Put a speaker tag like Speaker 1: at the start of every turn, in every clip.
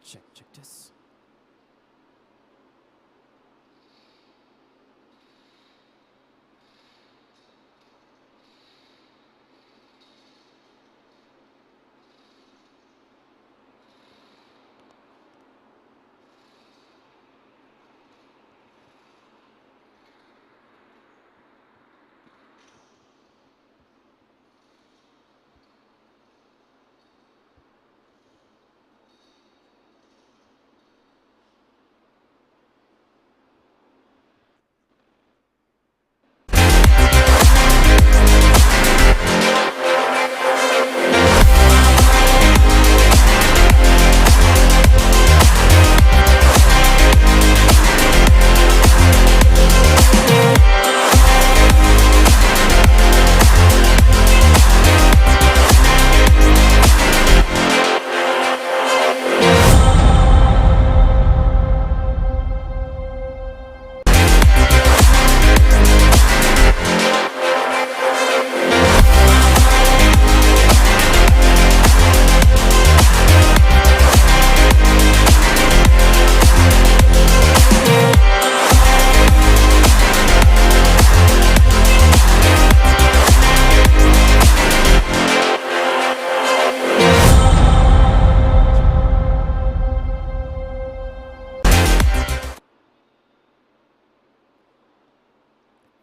Speaker 1: Check this.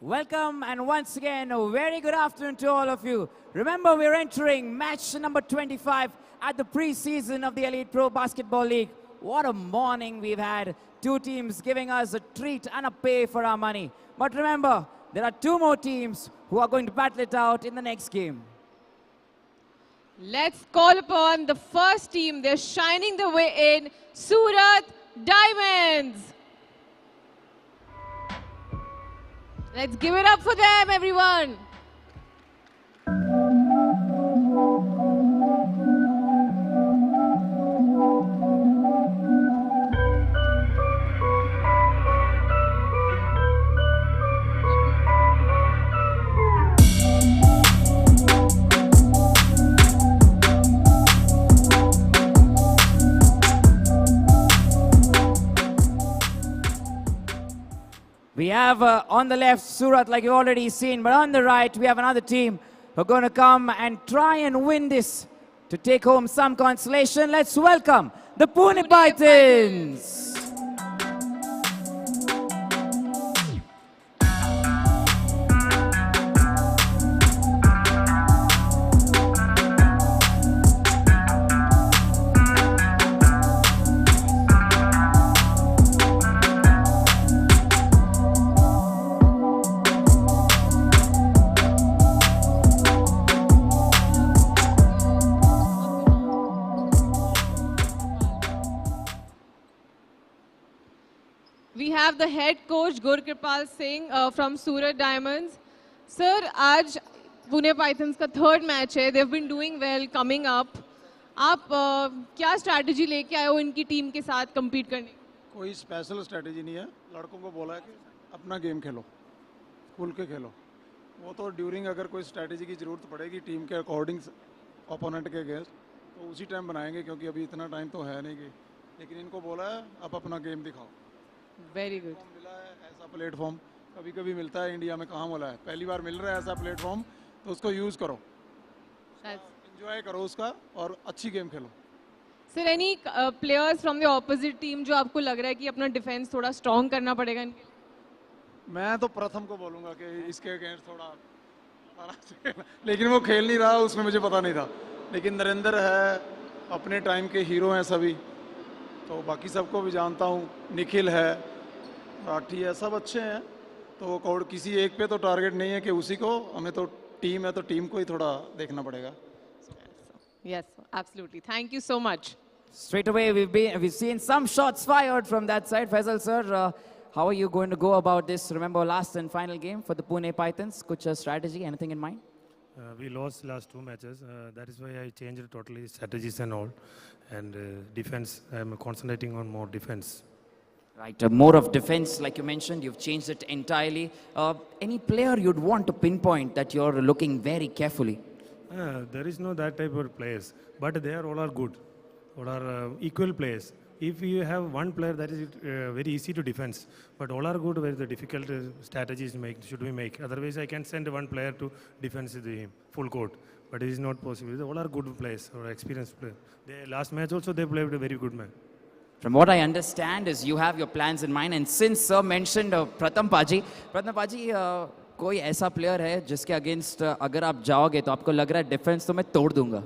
Speaker 1: Welcome and once again, a very good afternoon to all of you. Remember, we're entering match number 25 at the preseason of the Elite Pro Basketball League. What a morning we've had. Two teams giving us a treat and a pay for our money. But remember, there are two more teams who are going to battle it out in the next game.
Speaker 2: Let's call upon the first team. They're shining the way in, Surat Diamonds. Let's give it up for them, everyone.
Speaker 1: We have on the left Surat, like you've already seen, but on the right we have another team who are going to come and try and win this to take home some consolation. Let's welcome the PUNE Pythons.
Speaker 2: We have the head coach Gurkripal Singh from Surat Diamonds. Sir, आज Pune Pythons का third match है. They've been doing well coming up. आप क्या strategy लेके आए हो इनकी team के साथ compete करने?
Speaker 3: कोई स्पेशल स्ट्रेटजी नहीं है. लड़कों को बोला है कि अपना गेम खेलो, खुल के खेलो. वो तो ड्यूरिंग अगर कोई स्ट्रेटजी की ज़रूरत पड़ेगी टीम के अकॉर्डिंग ओपोनेंट के अगेंस्ट तो उसी टाइम बनाएंगे क्योंकि अभी इतना टाइम तो है नहीं कि. लेकिन इनको बोला है आप अपना गेम दिखाओ.
Speaker 2: Very good.
Speaker 3: मिला है ऐसा प्लेटफॉर्म, कभी कभी मिलता है इंडिया में, कहाँ मिला है, पहली बार मिल रहा है ऐसा प्लेटफॉर्म, तो उसको यूज़ करो, एंजॉय करो उसका और अच्छी game Khelo.
Speaker 2: Sir, any players from the opposite team जो आपको लग रहा है कि अपना डिफेंस थोड़ा स्ट्रॉन्ग करना पड़ेगा इनके?
Speaker 3: मैं तो प्रथम को बोलूँगा कि इसके अगेंस्ट थोड़ा लेकिन वो खेल नहीं रहा, उसमें मुझे पता नहीं था. लेकिन नरेंद्र है, अपने टाइम के हीरो हैं सभी, तो बाकी सबको भी जानता हूँ. निखिल है, राठी है, सब अच्छे हैं. तो कौड़ किसी एक पे तो टारगेट नहीं है कि उसी को, हमें तो टीम है तो टीम को ही थोड़ा देखना पड़ेगा.
Speaker 2: Yes, absolutely. Thank you so much.
Speaker 1: Straight away we've seen some shots fired from that side. Faisal sir, how are you going to go about this? Remember last and final game for the PUNE Pythons. Kuch strategy, anything in mind?
Speaker 4: We lost last two matches. That is why I changed totally strategies and all. And defense, I'm concentrating on more defense.
Speaker 1: Right, more of defense, like you mentioned, you've changed it entirely. Any player you'd want to pinpoint that you're looking very carefully?
Speaker 4: There is no that type of players, but they are all are good, all are equal players. if you have one player that is very easy to defense, but all are good, where the difficult strategies should we make. Otherwise, I can send one player to defense the full court, but it is not possible. All are good players or experienced players. Last match also they played a very good match.
Speaker 1: From what I understand is you have your plans in mind, and since sir mentioned Pratham Paji, कोई ऐसा player है जिसके against अगर आप जाओगे तो आपको लग रहा है डिफेंस तो मैं तोड़ दूंगा?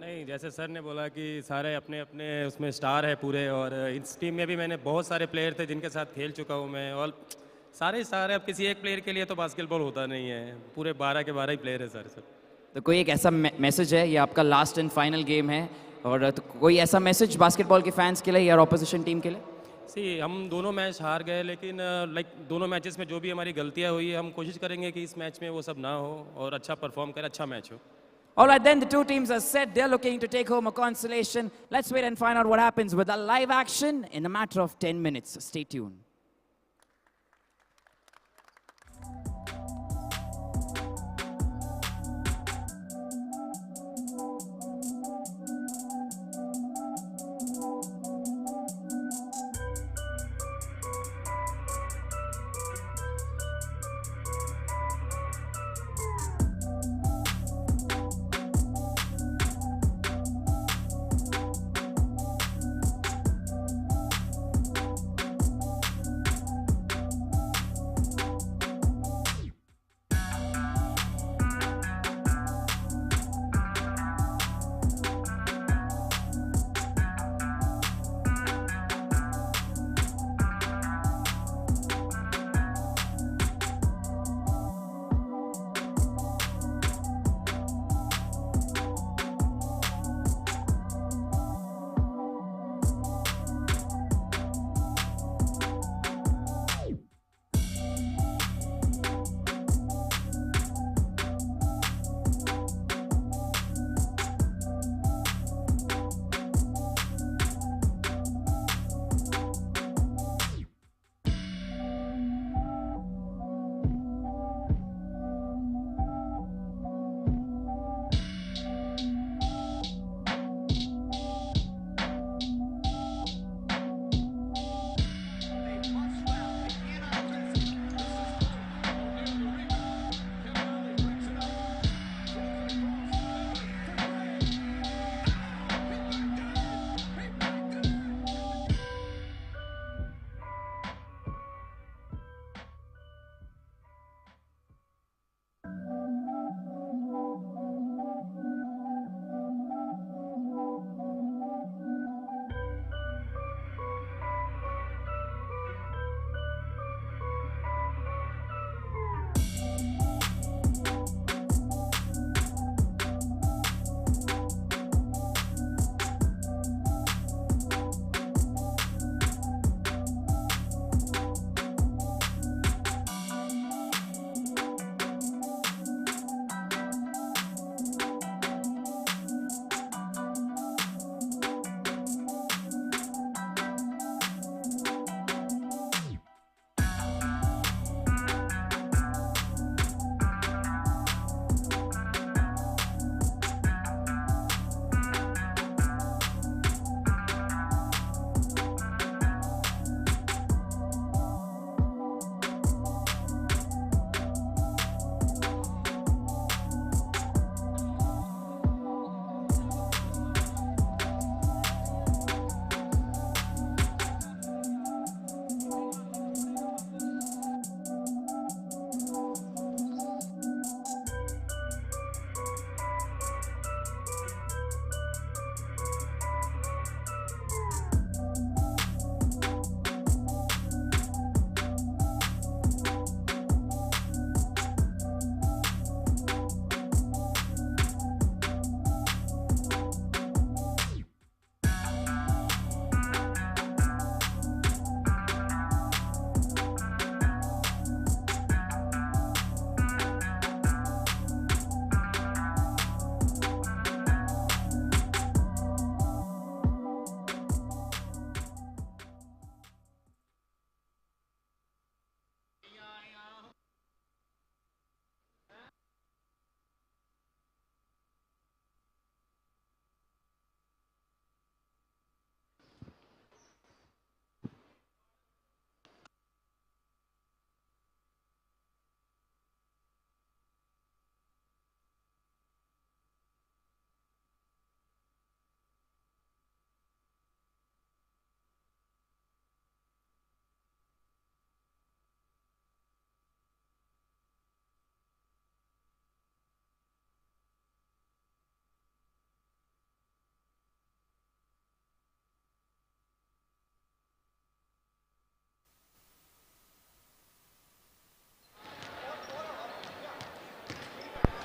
Speaker 5: नहीं, जैसे सर ने बोला कि सारे अपने अपने उसमें स्टार है पूरे, और इस टीम में भी मैंने बहुत सारे प्लेयर थे जिनके साथ खेल चुका हूँ मैं, और सारे अब किसी एक प्लेयर के लिए तो बास्केटबॉल होता नहीं है, पूरे 12 के 12 ही प्लेयर है सर सब।
Speaker 1: तो कोई एक ऐसा मैसेज है, ये आपका लास्ट एंड फाइनल गेम है, और तो कोई ऐसा मैसेज बास्केटबॉल के फैंस के लिए या ऑपोजिशन टीम के लिए?
Speaker 5: हम दोनों मैच हार गए, लेकिन दोनों मैचेस में जो भी हमारी गलतियाँ हुई हम कोशिश करेंगे कि इस मैच में वो सब ना हो और अच्छा परफॉर्म करें, अच्छा मैच हो।
Speaker 1: All right, then the two teams are set. They're looking to take home a consolation. Let's wait and find out what happens with the live action in a matter of 10 minutes. Stay tuned.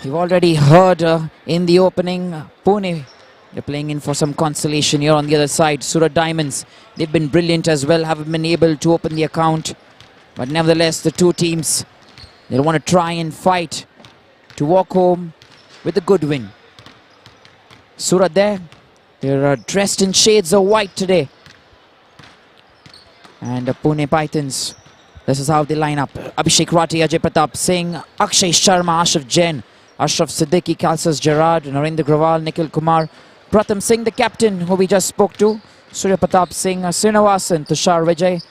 Speaker 1: You've already heard in the opening, Pune, they're playing in for some consolation here on the other side. Surat Diamonds, they've been brilliant as well, haven't been able to open the account. But nevertheless, the two teams, they'll want to try and fight to walk home with a good win. Surat there, they're dressed in shades of white today. And Pune Pythons, this is how they line up. Abhishek Rathi, Ajay Pratap Singh, Akshay Sharma, Ashraf Jain, Ashraf Siddiqui, Kalsas Gerard, Narendra Grawal, Nikhil Kumar, Pratham Singh, the captain who we just spoke to, Surya Pratap Singh, Srinivasan, Tushar Vijay,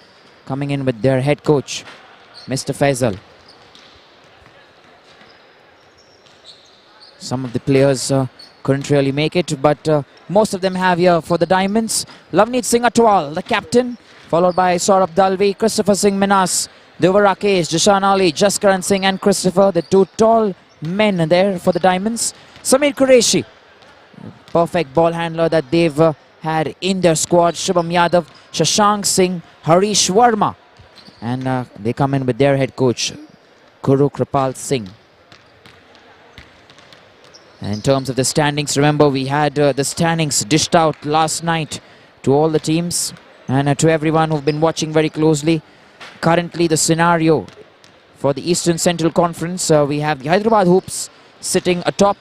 Speaker 1: coming in with their head coach, Mr. Faisal. Some of the players couldn't really make it, but most of them have here for the Diamonds. Lavneet Singh Atwal, the captain, followed by Saurabh Dalvi, Christopher Singh Minas, Devar Rakesh, Jishan Ali, Jaskaran Singh and Christopher, the two tall men there for the Diamonds. Samir Qureshi, perfect ball handler that they've had in their squad. Shubham Yadav, Shashank Singh, Harish Verma, and they come in with their head coach, Guru Kripal Singh. And in terms of the standings, remember we had the standings dished out last night to all the teams and to everyone who've been watching very closely. Currently the scenario for the Eastern Central Conference, we have the Hyderabad Hoops sitting atop,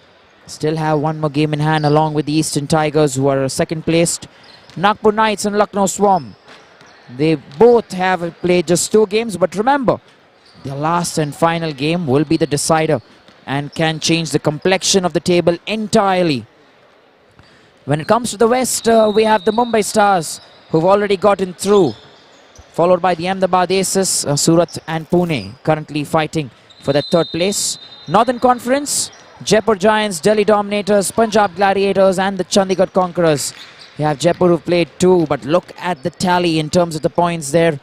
Speaker 1: still have one more game in hand along with the Eastern Tigers who are second placed. Nagpur Knights and Lucknow Swarm, they both have played just 2 games, but remember the last and final game will be the decider and can change the complexion of the table entirely. When it comes to the West, we have the Mumbai Stars who've already gotten through, followed by the Ahmedabad Aces, Surat and Pune currently fighting for that 3rd place. Northern Conference, Jaipur Giants, Delhi Dominators, Punjab Gladiators and the Chandigarh Conquerors. You have Jaipur who've played 2, but look at the tally in terms of the points there.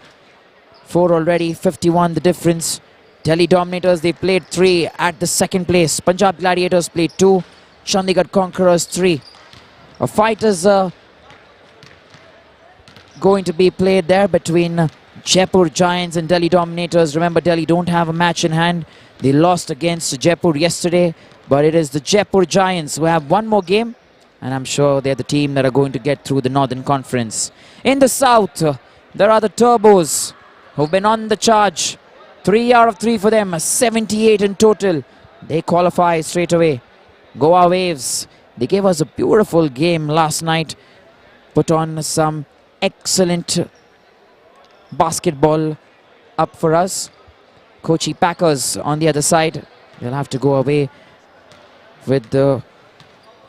Speaker 1: 4 already, 51 the difference. Delhi Dominators, they played 3 at the 2nd place. Punjab Gladiators played 2. Chandigarh Conquerors 3. A fight is going to be played there between Jaipur Giants and Delhi Dominators. Remember, Delhi don't have a match in hand. They lost against Jaipur yesterday, but it is the Jaipur Giants who have one more game, and I'm sure they're the team that are going to get through the Northern Conference. In the South, there are the Turbos who've been on the charge. 3 out of 3 for them, 78 in total. They qualify straight away. Goa Waves, they gave us a beautiful game last night. Put on some excellent basketball up for us. Kochi Packers on the other side, they'll have to go away with the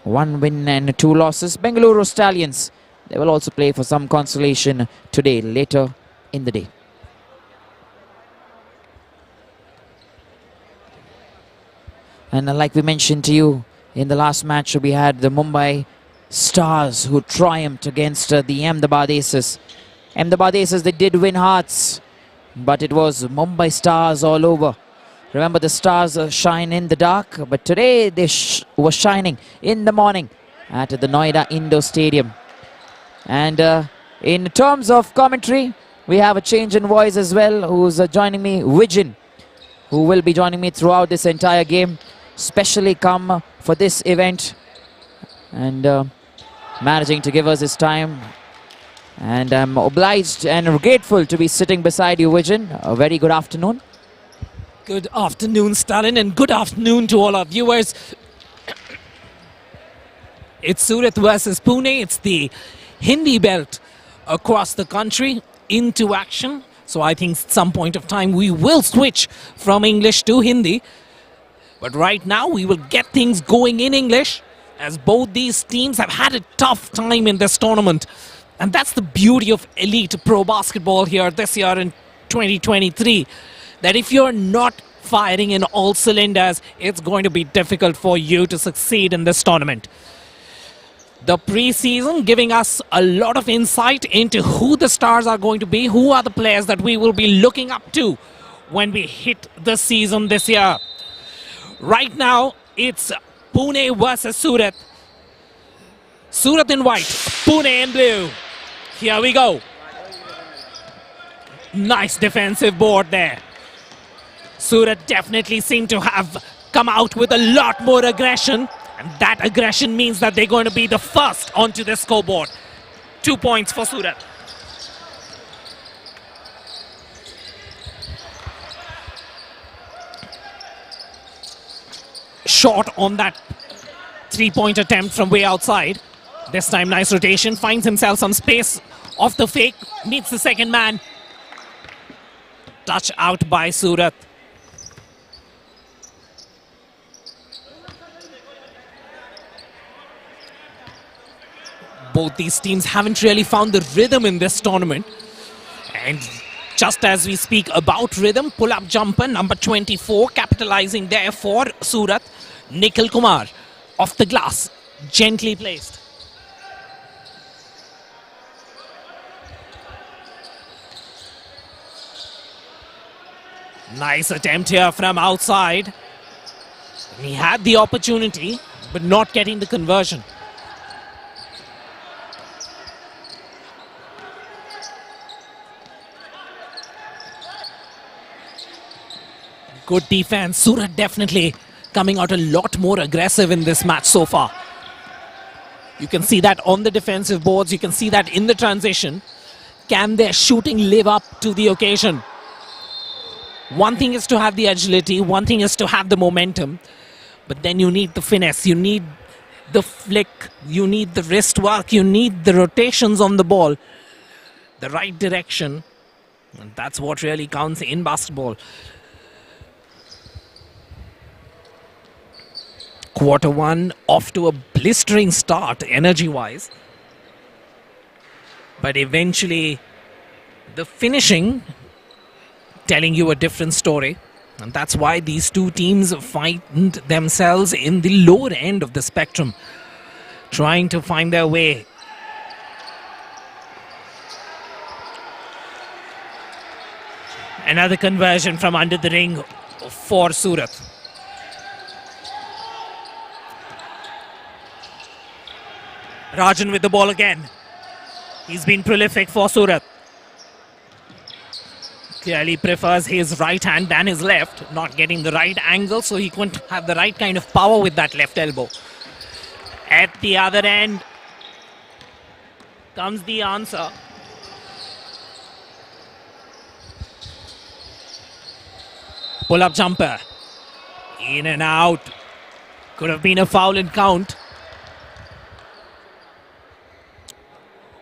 Speaker 1: 1 win and 2 losses. Bengaluru Stallions, they will also play for some consolation today, later in the day. And like we mentioned to you, in the last match we had the Mumbai Stars who triumphed against the Ahmedabad Aces. Ahmedabad Aces, they did win hearts, but it was Mumbai Stars all over. Remember, the Stars shine in the dark, but today they were shining in the morning at the Noida Indoor Stadium. And in terms of commentary, we have a change in voice as well. Who's joining me? Vijin, who will be joining me throughout this entire game. Specially come for this event and managing to give us his time. And I'm obliged and grateful to be sitting beside you, Vijin. A very good afternoon.
Speaker 6: Good afternoon, Stalin, and good afternoon to all our viewers. It's Surat versus Pune. It's the Hindi belt across the country into action. So I think at some point of time we will switch from English to Hindi. But right now we will get things going in English, as both these teams have had a tough time in this tournament. And that's the beauty of elite pro basketball here this year in 2023. That if you're not firing in all cylinders, it's going to be difficult for you to succeed in this tournament. The preseason giving us a lot of insight into who the stars are going to be, who are the players that we will be looking up to when we hit the season this year. Right now, it's Pune versus Surat. Surat in white, Pune in blue. Here we go. Nice defensive board there. Surat definitely seem to have come out with a lot more aggression, and that aggression means that they're going to be the first onto the scoreboard. 2 points for Surat. Short on that 3-point attempt from way outside. This time nice rotation, finds himself some space off the fake, meets the second man. Touch out by Surat. Both these teams haven't really found the rhythm in this tournament. And just as we speak about rhythm, pull-up jumper number 24, capitalizing there for Surat. Nikhil Kumar off the glass, gently placed. Nice attempt here from outside. He had the opportunity, but not getting the conversion. Good defense. Surat definitely coming out a lot more aggressive in this match so far. You can see that on the defensive boards. You can see that in the transition. Can their shooting live up to the occasion? One thing is to have the agility. One thing is to have the momentum. But then you need the finesse. You need the flick. You need the wrist work. You need the rotations on the ball. The right direction. And that's what really counts in basketball. Quarter one off to a blistering start energy-wise. But eventually the finishing telling you a different story. And that's why these two teams find themselves in the lower end of the spectrum, trying to find their way. Another conversion from under the ring for Surat. Rajan with the ball again. He's been prolific for Surat. Clearly prefers his right hand than his left. Not getting the right angle, so he couldn't have the right kind of power with that left elbow. At the other end comes the answer. Pull-up jumper. In and out. Could have been a foul in count.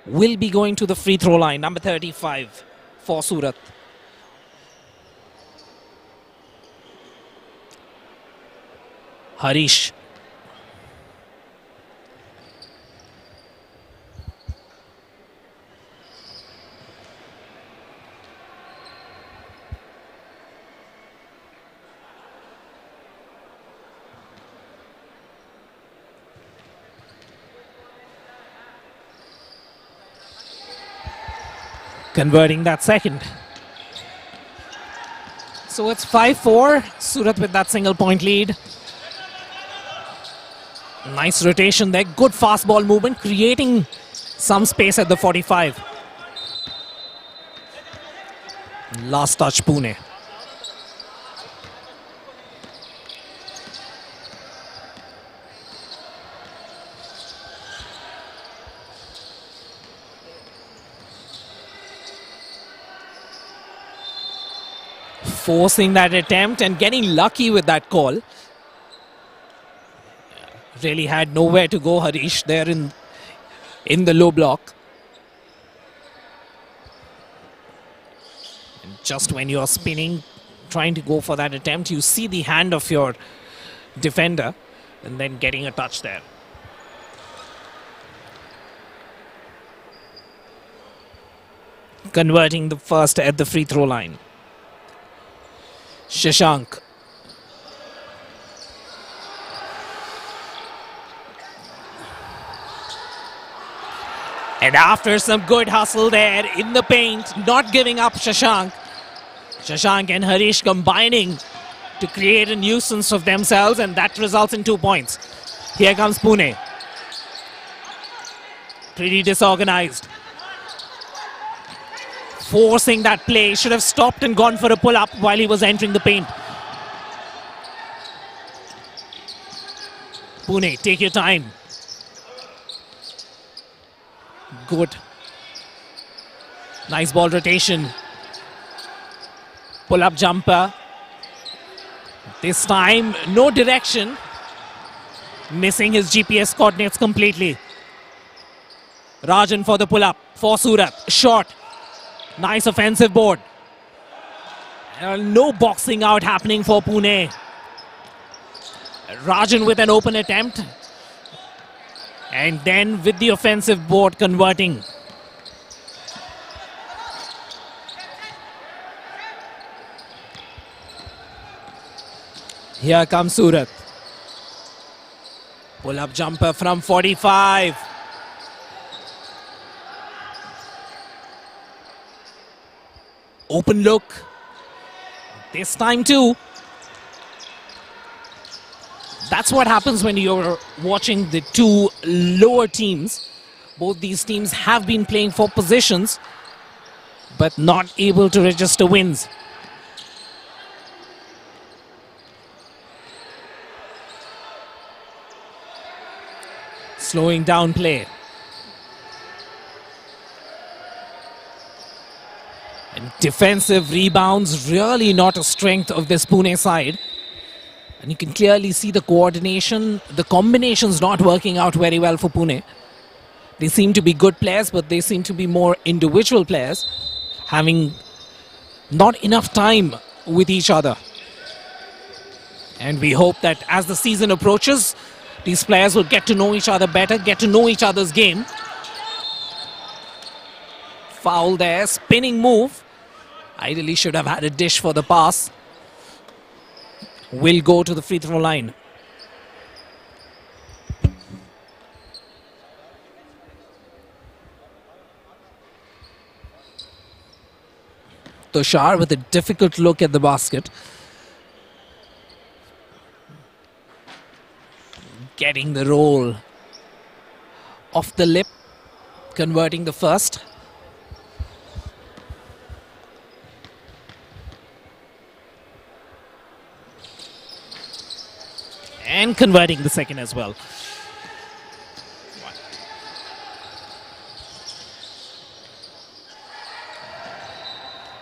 Speaker 6: Will be going to the free throw line, number 35 for Surat. Harish. Converting that second. So it's 5-4. Surat with that single point lead. Nice rotation there. Good fast ball movement, creating some space at the 45. Last touch, Pune. Forcing that attempt and getting lucky with that call. Really had nowhere to go, Harish, there in the low block. And just when you're spinning, trying to go for that attempt, you see the hand of your defender and then getting a touch there. Converting the first at the free throw line. Shashank. And after some good hustle there in the paint, not giving up Shashank. Shashank and Harish combining to create a nuisance of themselves, and that results in 2 points. Here comes Pune. Pretty disorganized. Forcing that play. Should have stopped and gone for a pull-up while he was entering the paint. Pune, take your time. Good. Nice ball rotation. Pull-up jumper. This time, no direction. Missing his GPS coordinates completely. Rajan for the pull-up for Surat. Short. Nice offensive board. No boxing out happening for Pune. Rajan with an open attempt. And then with the offensive board converting. Here comes Surat. Pull-up jumper from 45. Open look. This time too. That's what happens when you're watching the two lower teams. Both these teams have been playing for positions, but not able to register wins. Slowing down play. And defensive rebounds, really not a strength of this Pune side. And you can clearly see the coordination, the combinations not working out very well for Pune. They seem to be good players, but they seem to be more individual players, having not enough time with each other. And we hope that as the season approaches, these players will get to know each other better, get to know each other's game. Foul there, spinning move. Ideally should have had a dish for the pass. Will go to the free throw line. Tushar with a difficult look at the basket. Getting the roll off the lip, converting the first. And converting the second as well.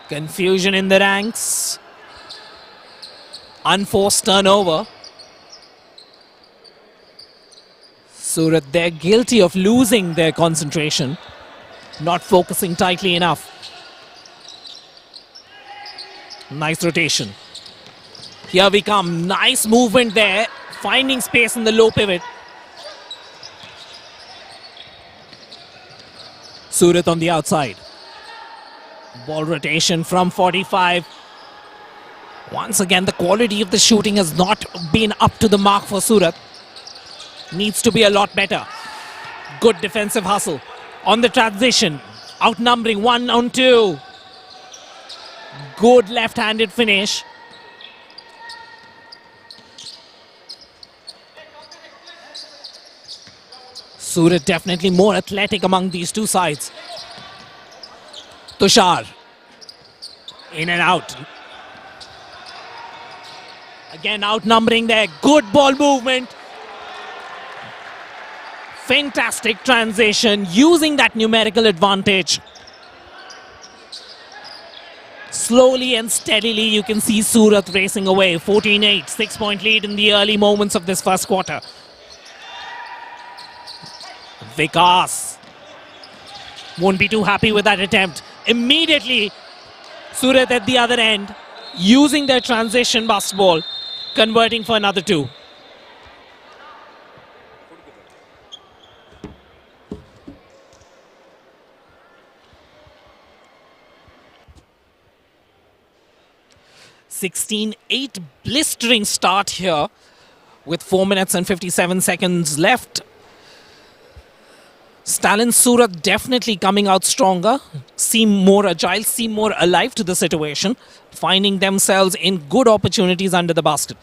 Speaker 6: Confusion in the ranks. Unforced turnover. Surat, they're guilty of losing their concentration, not focusing tightly enough. Nice rotation. Here we come. Nice movement there. Finding space in the low pivot. Surat on the outside. Ball rotation from 45. Once again, the quality of the shooting has not been up to the mark for Surat. Needs to be a lot better. Good defensive hustle. On the transition. Outnumbering 1 on 2. Good left-handed finish. Surat definitely more athletic among these two sides. Tushar. In and out. Again outnumbering there. Good ball movement. Fantastic transition. Using that numerical advantage. Slowly and steadily you can see Surat racing away. 14-8. 6-point lead in the early moments of this first quarter. Vikas won't be too happy with that attempt. Immediately, Surat at the other end, using their transition basketball, converting for another 2. (16-8) blistering start here with 4 minutes and 57 seconds left. Stalin Surat definitely coming out stronger, seem more agile, seem more alive to the situation, finding themselves in good opportunities under the basket.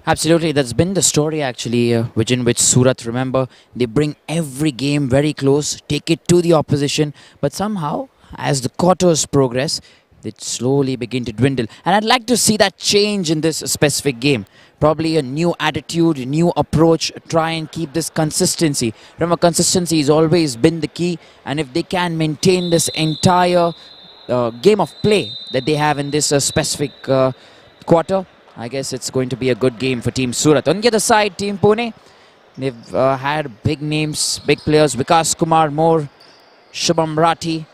Speaker 1: Absolutely, that's been the story actually, in which Surat, remember, they bring every game very close, take it to the opposition, but somehow, as the quarters progress, they slowly begin to dwindle. And I'd like to see that change in this specific game. Probably a new attitude, a new approach, try and keep this consistency. Remember, consistency has always been the key, and if they can maintain this entire game of play that they have in this specific quarter, I guess it's going to be a good game for Team Surat. On the other side, Team Pune, they've had big names, big players, Vikas Kumar Moore, Shubham Rathi,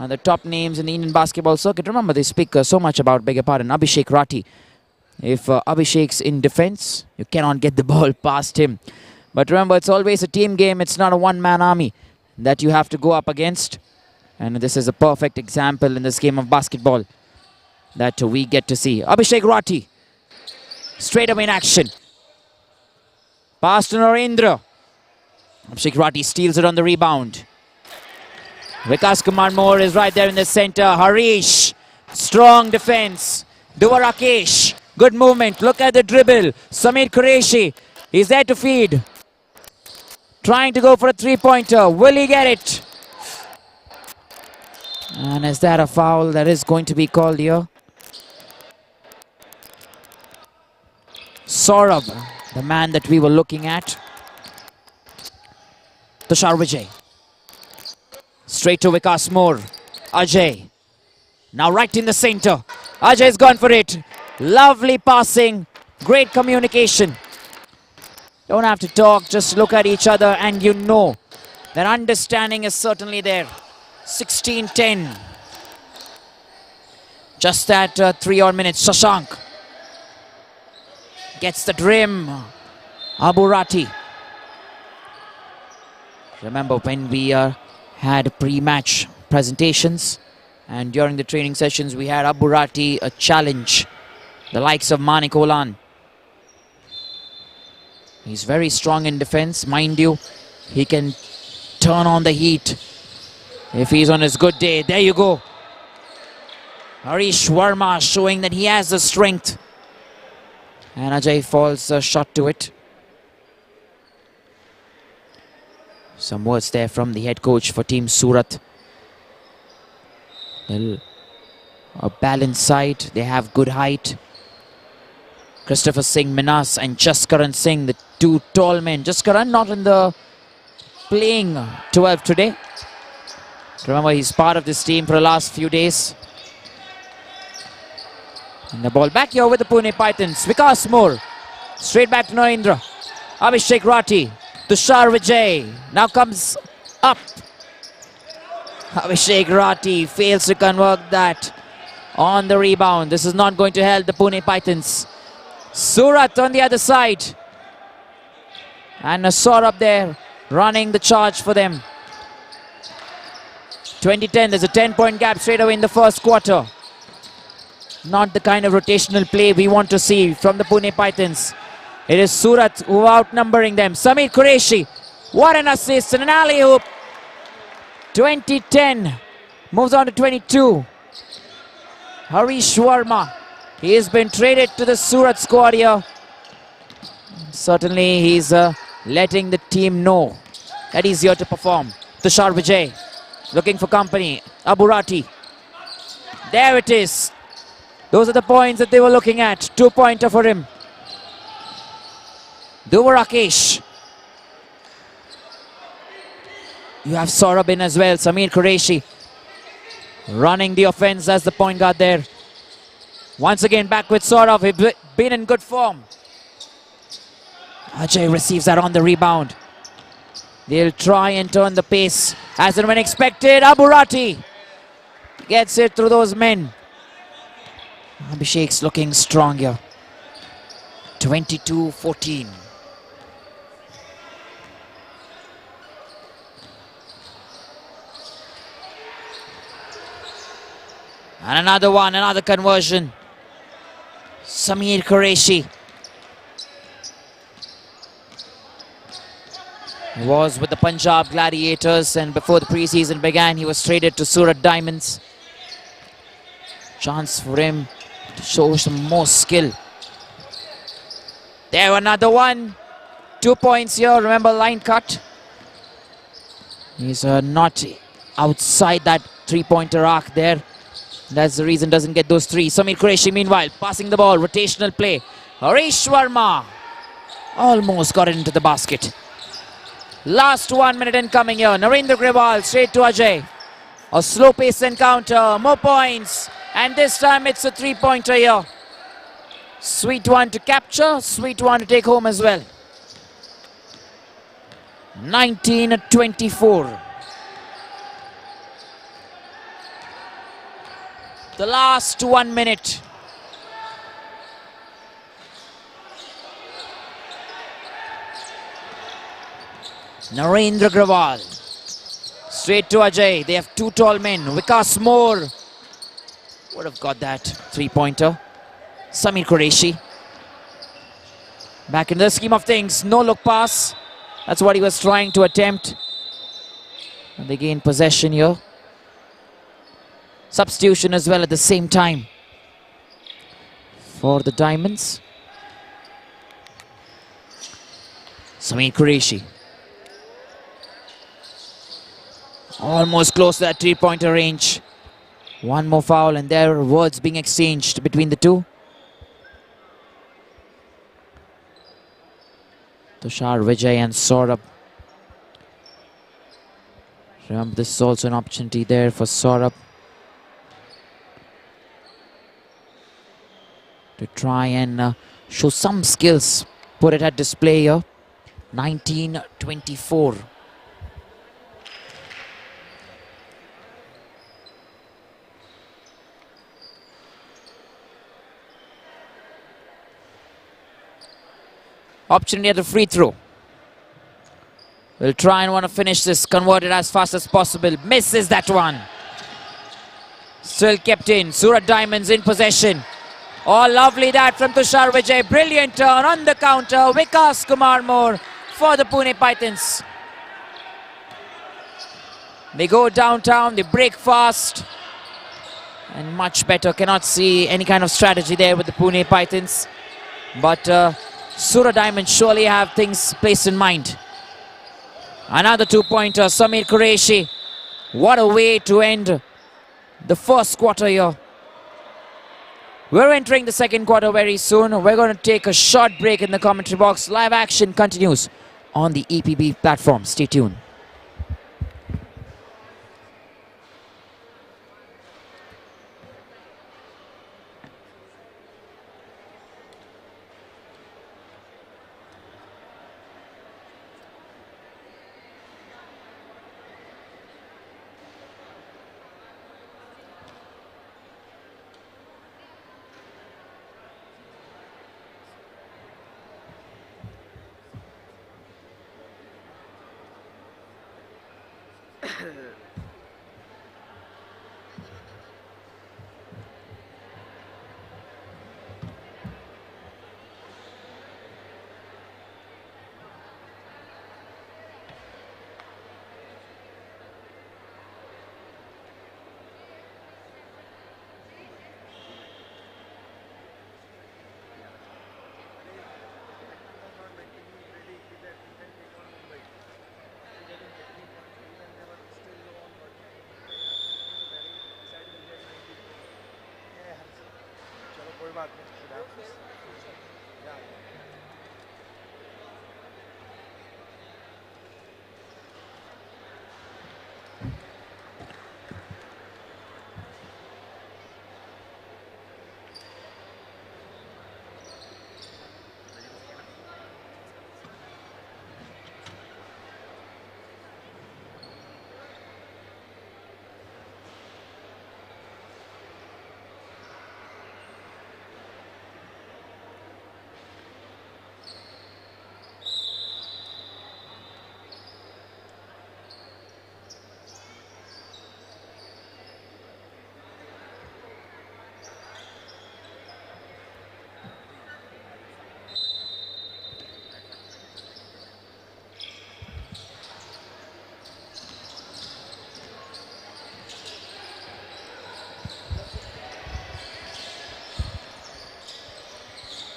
Speaker 1: the top names in the Indian basketball circuit. Remember, they speak so much about, beg your pardon, Abhishek Rathi. If Abhishek's in defense, you cannot get the ball past him. But remember, it's always a team game. It's not a one-man army that you have to go up against. And this is a perfect example in this game of basketball that we get to see. Abhishek Rathi, straight away in action. Pass to Narendra. Abhishek Rathi steals it on the rebound. Vikas Kumar Moore is right there in the center. Harish, strong defense. Dua Rakesh, good movement. Look at the dribble. Samir Qureshi, he's there to feed. Trying to go for a three-pointer. Will he get it? And is that a foul that is going to be called here? Saurabh, the man that we were looking at. Tushar Vijay. Straight to Vikas Moore. Ajay. Now right in the center. Ajay's gone for it. Lovely passing. Great communication. Don't have to talk. Just look at each other and you know that understanding is certainly there. 16-10. Just at 3 odd minutes. Shashank gets the rim. Abu Rati. Remember when we had pre-match presentations and during the training sessions we had Abu Rati a challenge the likes of Manik Olan. He's very strong in defense, mind you. He can turn on the heat if he's on his good day. There you go. Harish Verma showing that he has the strength. And Ajay falls a shot to it. Some words there from the head coach for Team Surat. Well, a balanced side. They have good height. Christopher Singh Minas and Jaskaran Singh, the two tall men. Jaskaran not in the playing 12 today. Remember, he's part of this team for the last few days. And the ball back here with the Pune Pythons. Vikas Moore. Straight back to Narendra. Abhishek Rathi. Tushar Vijay. Now comes up. Abhishek Rathi fails to convert that on the rebound. This is not going to help the Pune Pythons. Surat on the other side. And Saurabh there running the charge for them. 20-10. There's a 10-point gap straight away in the first quarter. Not the kind of rotational play we want to see from the Pune Pythons. It is Surat who are outnumbering them. Samir Qureshi. What an assist and an alley-oop. 20-10. Moves on to 22. Harish Verma. He has been traded to the Surat squad here. Certainly he's letting the team know that he's here to perform. Tushar Vijay looking for company. Abu Rati. There it is. Those are the points that they were looking at. 2-pointer for him. Dua Rakesh. You have Saurabh in as well. Samir Qureshi running the offense as the point guard there. Once again back with Saurabh. He's been in good form. Ajay receives that on the rebound. They'll try and turn the pace as and when expected. Abu Rati gets it through those men. Abhishek's looking strong here. 22-14. And another one, another conversion. Samir Qureshi. He was with the Punjab Gladiators, and before the preseason began, he was traded to Surat Diamonds. Chance for him to show some more skill. There, another one. 2 points here. Remember, line cut. He's not outside that three-pointer arc there. That's the reason doesn't get those three. Samir Qureshi meanwhile passing the ball, rotational play. Harish Verma almost got it into the basket. Last 1 minute incoming here. Narendra Grewal straight to Ajay. A slow pace encounter, more points, and this time it's a three-pointer here. Sweet one to capture, sweet one to take home as well. 19-24. The last 1 minute. Narendra Grewal. Straight to Ajay. They have two tall men. Vikas Moore would have got that three-pointer. Samir Qureshi. Back into the scheme of things. No look pass. That's what he was trying to attempt. And they gain possession here. Substitution as well at the same time for the Diamonds. Samir Qureshi. Almost close to that three-pointer range. One more foul and there are words being exchanged between the two. Tushar Vijay and Saurabh. Remember, this is also an opportunity there for Saurabh to try and show some skills. Put it at display here. 19-24. Opportunity at the free throw. Will try and want to finish this, convert it as fast as possible. Misses that one. Still kept in. Surat Diamonds in possession. Oh, lovely that from Tushar Vijay. Brilliant turn on the counter. Vikas Kumar Moore for the Pune Pythons. They go downtown, they break fast. And much better. Cannot see any kind of strategy there with the Pune Pythons. But Surat Diamonds surely have things placed in mind. Another two-pointer, Samir Qureshi. What a way to end the first quarter here. We're entering the second quarter very soon. We're going to take a short break in the commentary box. Live action continues on the EPB platform. Stay tuned.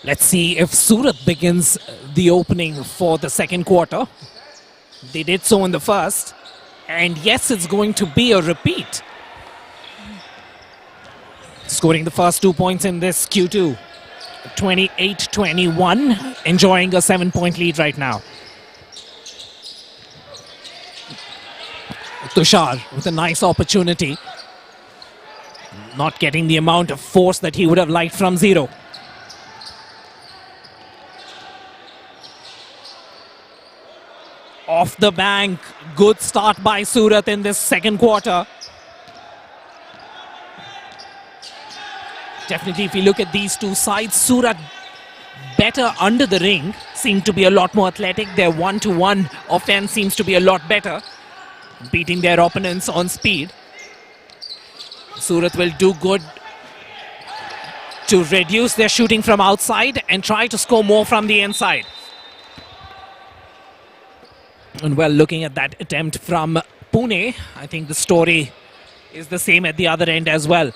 Speaker 6: Let's see if Surat begins the opening for the second quarter. They did so in the first. And yes, it's going to be a repeat. Scoring the first 2 points in this Q2. 28-21. Enjoying a 7-point lead right now. Tushar with a nice opportunity. Not getting the amount of force that he would have liked from Zero. Off the bank. Good start by Surat in this second quarter. Definitely, if you look at these two sides, Surat better under the ring, seem to be a lot more athletic. Their one-to-one offense seems to be a lot better, beating their opponents on speed. Surat will do good to reduce their shooting from outside and try to score more from the inside. And well, looking at that attempt from Pune, I think the story is the same at the other end as well.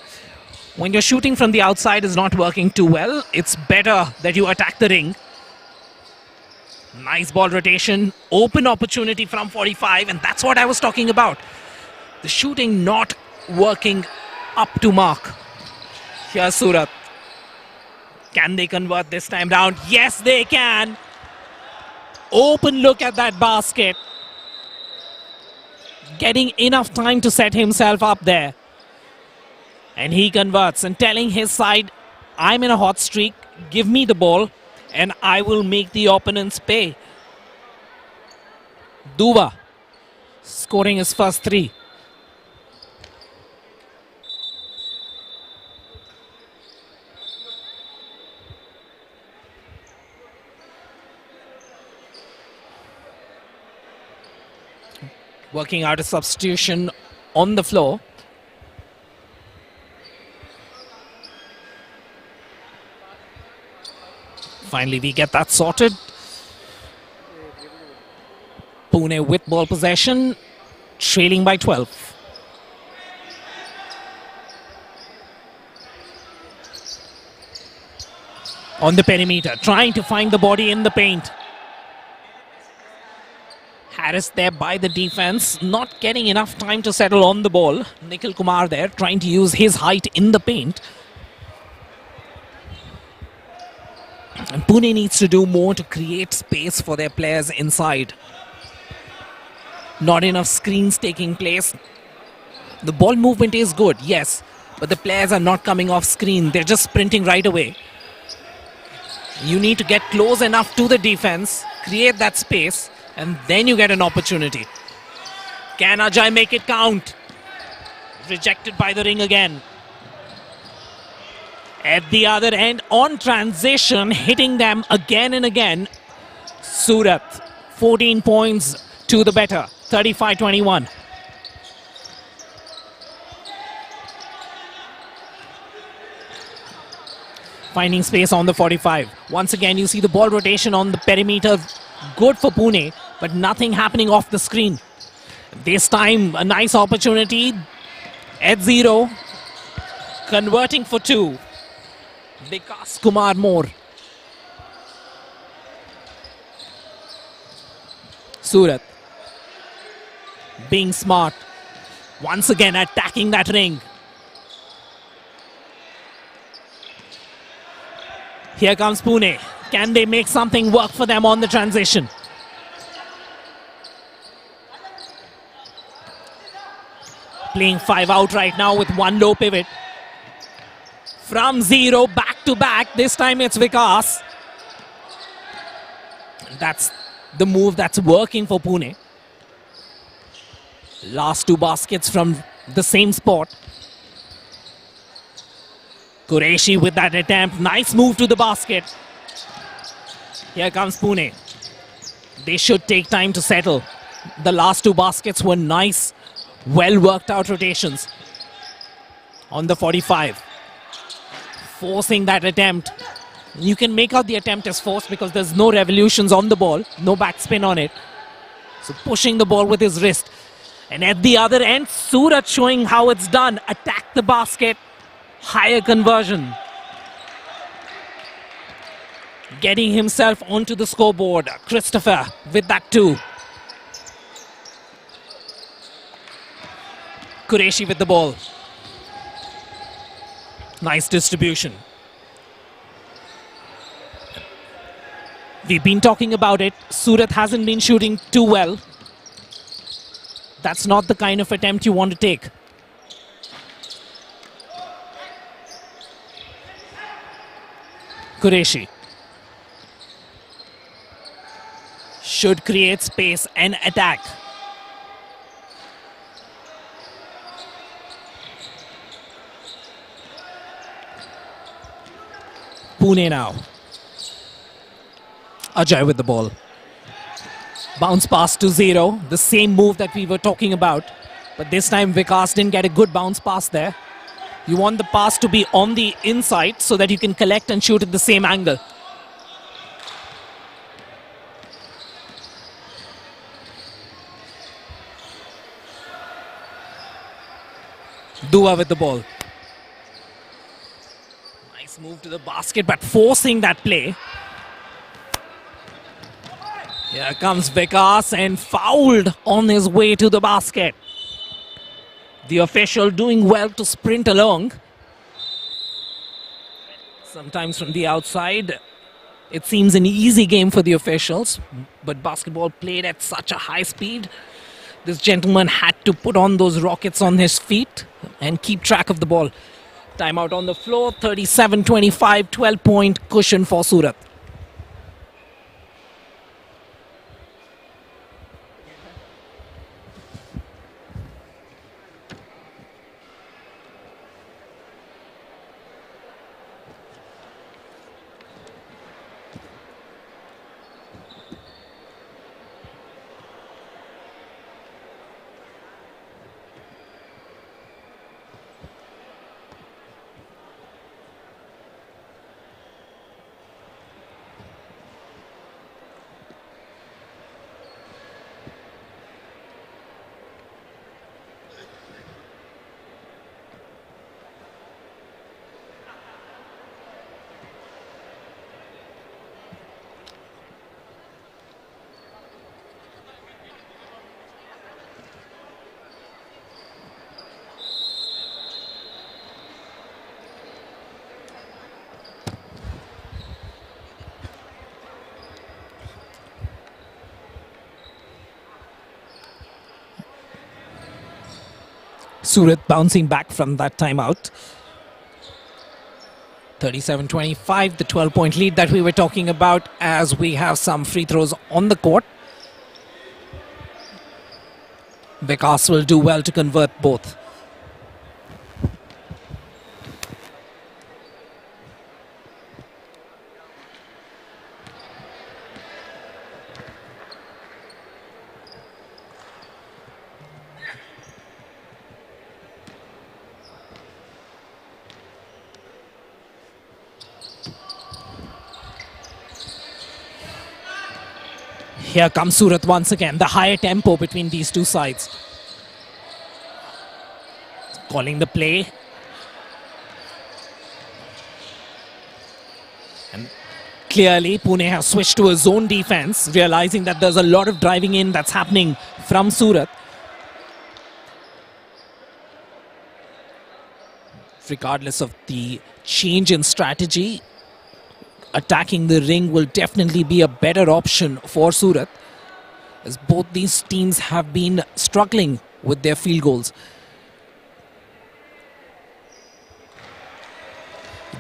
Speaker 6: When you're shooting from the outside is not working too well, it's better that you attack the ring. Nice ball rotation, open opportunity from 45, and that's what I was talking about. The shooting not working up to mark. Here's Surat. Can they convert this time round? Yes, they can. Open look at that basket. Getting enough time to set himself up there. And he converts and telling his side, I'm in a hot streak, give me the ball and I will make the opponents pay. Duva scoring his first three. Working out a substitution on the floor. Finally, we get that sorted. Pune with ball possession, trailing by 12. On the perimeter, trying to find the body in the paint. Harris there by the defense, not getting enough time to settle on the ball. Nikhil Kumar there, trying to use his height in the paint. And Pune needs to do more to create space for their players inside. Not enough screens taking place. The ball movement is good, yes, but the players are not coming off screen. They're just sprinting right away. You need to get close enough to the defense, create that space, and then you get an opportunity. Can Ajay make it count? Rejected by the ring again. At the other end, on transition, hitting them again and again. Surat, 14 points to the better, 35-21. Finding space on the 45. Once again, you see the ball rotation on the perimeter. Good for Pune, but nothing happening off the screen. This time, a nice opportunity. At 0, converting for 2. Vikas Kumar more. Surat being smart. Once again attacking that ring. Here comes Pune. Can they make something work for them on the transition? Playing 5 out right now with one low pivot. From 0, back to back. This time it's Vikas. That's the move that's working for Pune. Last 2 baskets from the same spot. Qureshi with that attempt. Nice move to the basket. Here comes Pune. They should take time to settle. The last 2 baskets were nice, well worked out rotations. On the 45. Forcing that attempt. You can make out the attempt as forced because there's no revolutions on the ball, no backspin on it. So pushing the ball with his wrist. And at the other end, Surat showing how it's done. Attack the basket, higher conversion. Getting himself onto the scoreboard. Christopher with that too. Qureshi with the ball. Nice distribution. We've been talking about it. Surat hasn't been shooting too well. That's not the kind of attempt you want to take. Qureshi should create space and attack. Pune now. Ajay with the ball. Bounce pass to 0. The same move that we were talking about. But this time Vikas didn't get a good bounce pass there. You want the pass to be on the inside so that you can collect and shoot at the same angle. Dua with the ball. Nice move to the basket, but forcing that play. Here comes Vikas and fouled on his way to the basket. The official doing well to sprint along. Sometimes from the outside, it seems an easy game for the officials, but basketball played at such a high speed. This gentleman had to put on those rockets on his feet and keep track of the ball. Timeout on the floor, 37-25, 12-point cushion for Surat. Surat bouncing back from that timeout. 37-25, the 12-point lead that we were talking about, as we have some free throws on the court. Vikas will do well to convert both. Here comes Surat once again, the higher tempo between these two sides. Calling the play. And clearly Pune have switched to a zone defense, realizing that there's a lot of driving in that's happening from Surat. Regardless of the change in strategy, attacking the ring will definitely be a better option for Surat, as both these teams have been struggling with their field goals.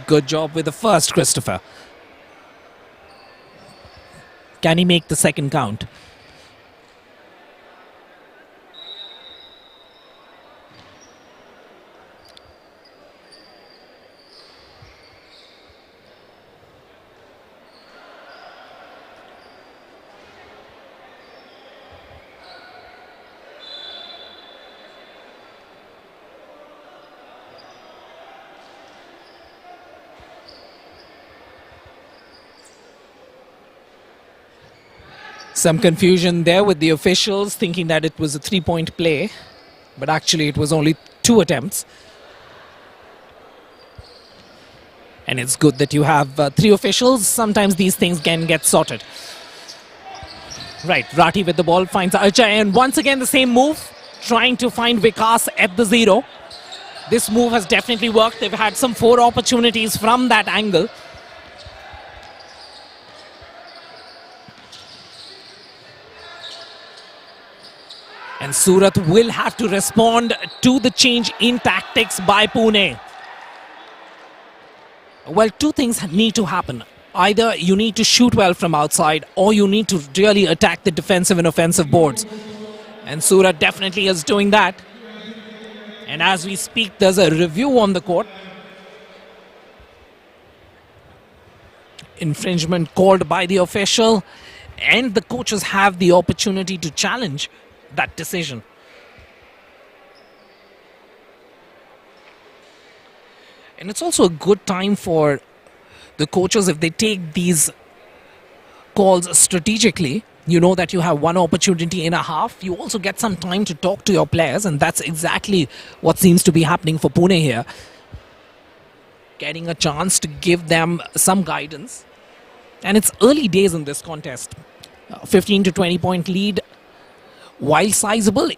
Speaker 6: Good job with the first, Christopher. Can he make the second count? Some confusion there with the officials thinking that it was a three-point play, but actually it was only 2 attempts. And it's good that you have 3 officials. Sometimes these things can get sorted. Right, Rati with the ball finds Ajay, and once again the same move, trying to find Vikas at the 0. This move has definitely worked. They've had some 4 opportunities from that angle. And Surat will have to respond to the change in tactics by Pune. Well, 2 things need to happen. Either you need to shoot well from outside, or you need to really attack the defensive and offensive boards. And Surat definitely is doing that. And as we speak, there's a review on the court. Infringement called by the official, and the coaches have the opportunity to challenge that decision. And it's also a good time for the coaches, if they take these calls strategically. You know that you have 1 opportunity in a half. You also get some time to talk to your players, and that's exactly what seems to be happening for Pune here. Getting a chance to give them some guidance. And it's early days in this contest. 15 to 20 point lead, while sizable,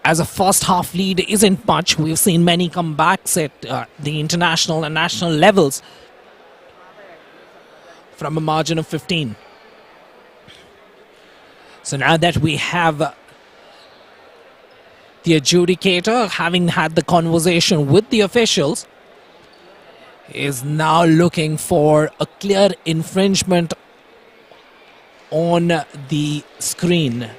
Speaker 6: as a first half lead isn't much. We've seen many comebacks at the international and national levels from a margin of 15. So now that we have the adjudicator, having had the conversation with the officials, is now looking for a clear infringement on the screen.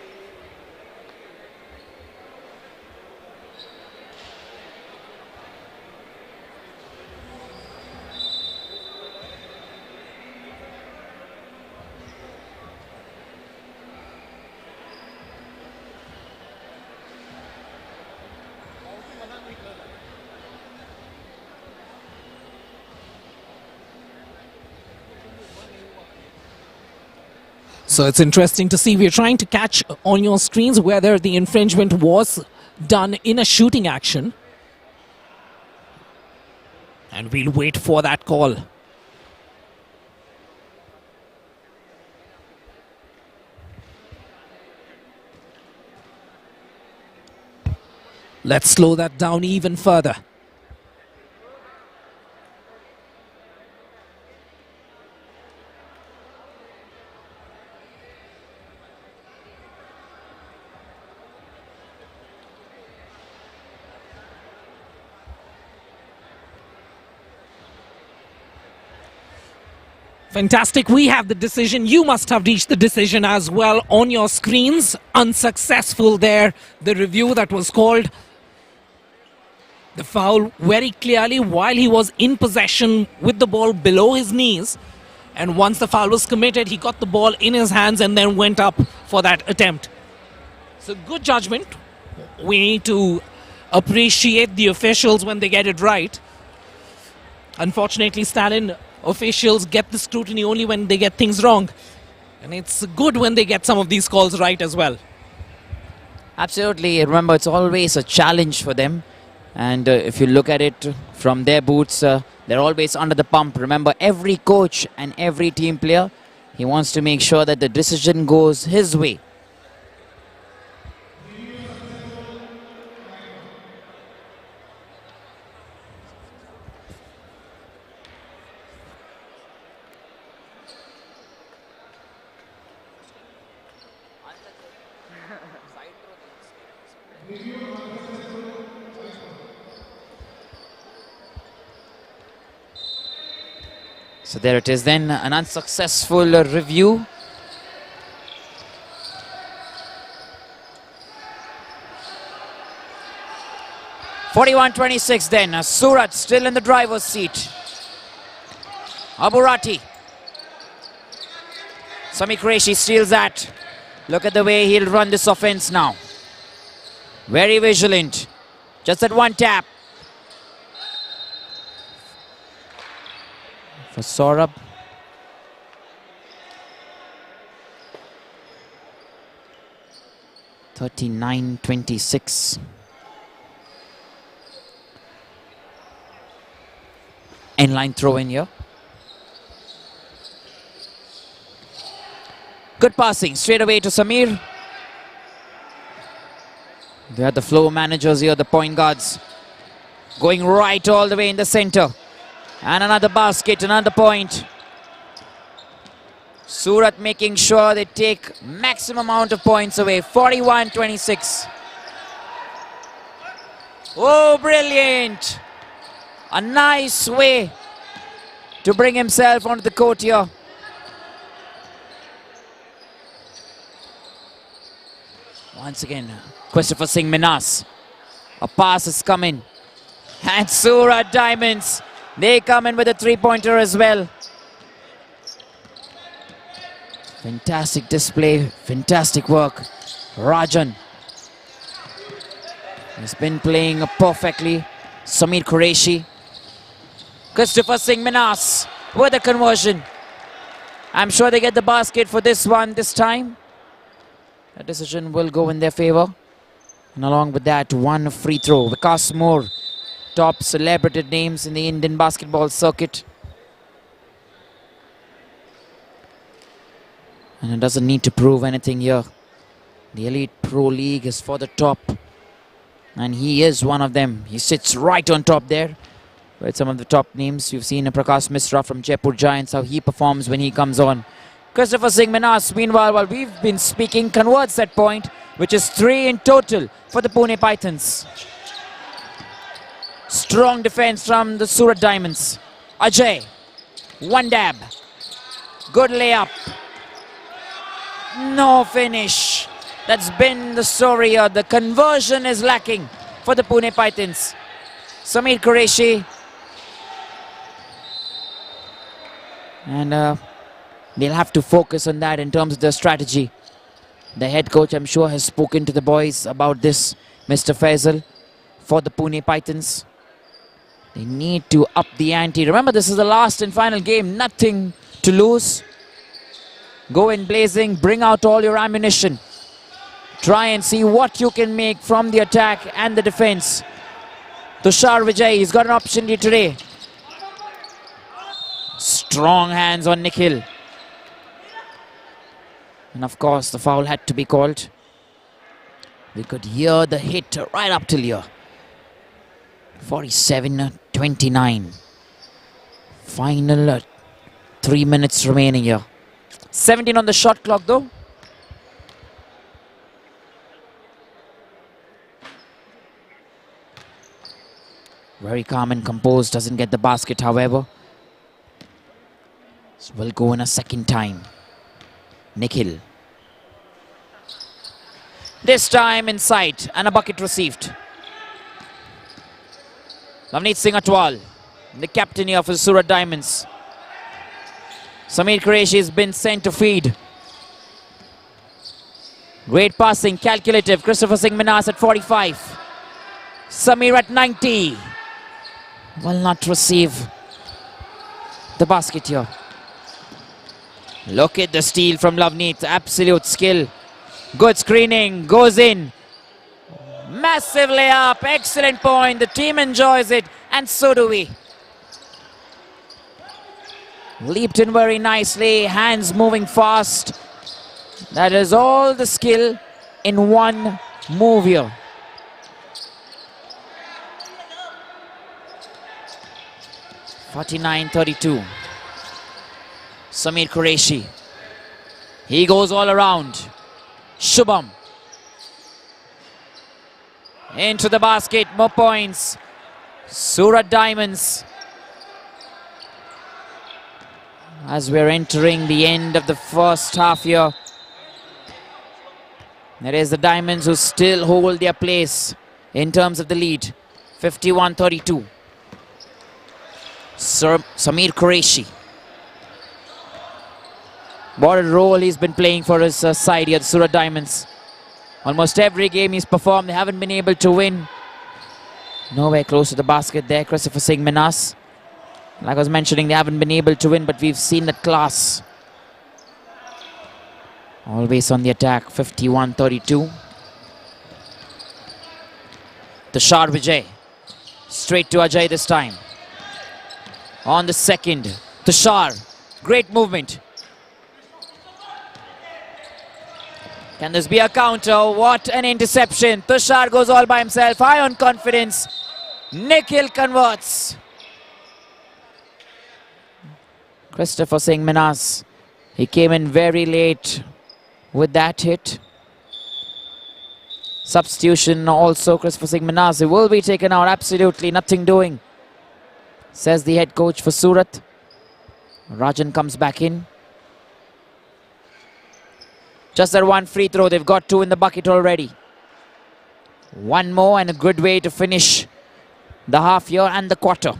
Speaker 6: So it's interesting to see. We're trying to catch on your screens whether the infringement was done in a shooting action. And we'll wait for that call. Let's slow that down even further. Fantastic. We have the decision. You must have reached the decision as well on your screens. Unsuccessful there. The review that was called. The foul very clearly while he was in possession with the ball below his knees. And once the foul was committed, he got the ball in his hands and then went up for that attempt. So good judgment. We need to appreciate the officials when they get it right. Unfortunately, Stalin, officials get the scrutiny only when they get things wrong. And it's good when they get some of these calls right as well.
Speaker 1: Absolutely. Remember, it's always a challenge for them. And if you look at it from their boots, they're always under the pump. Remember, every coach and every team player, he wants to make sure that the decision goes his way. So there it is then, an unsuccessful review. (41-26) then, Surat still in the driver's seat. Aburati. Sami Qureshi steals that. Look at the way he'll run this offense now. Very vigilant. Just that one tap. For Saurabh. (39-26). Inline throw in here. Good passing straight away to Samir. They are the floor managers here, the point guards. going right all the way in the center. And another basket, another point. Surat making sure they take maximum amount of points away. 41-26. Oh, brilliant. A nice way to bring himself onto the court here. Once again, Christopher Singh Minas. A pass is coming. And Surat Diamonds, they come in with a three-pointer as well. Fantastic display, fantastic work. Rajan has been playing perfectly. Samir Qureshi. Christopher Singh Minas with a conversion. I'm sure they get the basket for this one this time. A decision will go in their favor. And along with that, one free throw. Vikas Moore, top celebrated names in the Indian basketball circuit. And it doesn't need to prove anything here. The Elite Pro League is for the top. And he is one of them. He sits right on top there with some of the top names. You've seen Prakash Misra from Jaipur Giants, how he performs when he comes on. Christopher Singh Minas, meanwhile, while we've been speaking, converts that point, which is 3 in total for the Pune Pythons. Strong defense from the Surat Diamonds. Ajay, one dab. Good layup. No finish. That's been the story here. The conversion is lacking for the Pune Pythons. Samir Qureshi. And they'll have to focus on that in terms of their strategy. The head coach, I'm sure, has spoken to the boys about this, Mr. Faisal, for the Pune Pythons. They need to up the ante. Remember, this is the last and final game. Nothing to lose. Go in blazing, bring out all your ammunition. Try and see what you can make from the attack and the defense. Tushar Vijay, he's got an opportunity today. Strong hands on Nikhil. And of course, the foul had to be called. We could hear the hit right up till here. 47-29. Final 3 minutes remaining here. 17 on the shot clock though. Very calm and composed, doesn't get the basket however. So we'll go in a second time. Nikhil. This time inside and a bucket received. Lavneet Singh Atwal, the captain here for Surat Diamonds. Samir Qureshi has been sent to feed. Great passing, calculative. Christopher Singh Minas at 45. Samir at 90. Will not receive the basket here. Look at the steal from Lavneet. Absolute skill. Good screening. Goes in. Massive layup. Excellent point. The team enjoys it. And so do we. Leaped in very nicely. Hands moving fast. That is all the skill in one move here. (49-32). Samir Qureshi. He goes all around. Shubham. Into the basket. More points. Surat Diamonds. As we're entering the end of the first half here. It is the Diamonds who still hold their place in terms of the lead. 51-32. Samir Qureshi. What a role he's been playing for his side here, the Surat Diamonds. Almost every game he's performed, they haven't been able to win. Nowhere close to the basket there, Christopher Singh Minas. Like I was mentioning, they haven't been able to win, but we've seen that class. Always on the attack, 51-32. Tushar Vijay. Straight to Ajay this time. On the second, Tushar. Great movement. Can this be a counter? What an interception. Tushar goes all by himself, high on confidence. Nikhil converts. Christopher Singh Minas, he came in very late with that hit. Substitution also, Christopher Singh Minas, he will be taken out. Absolutely nothing doing, says the head coach for Surat. Rajan comes back in. Just that one free throw, they've got 2 in the bucket already. One more and a good way to finish the half year and the quarter.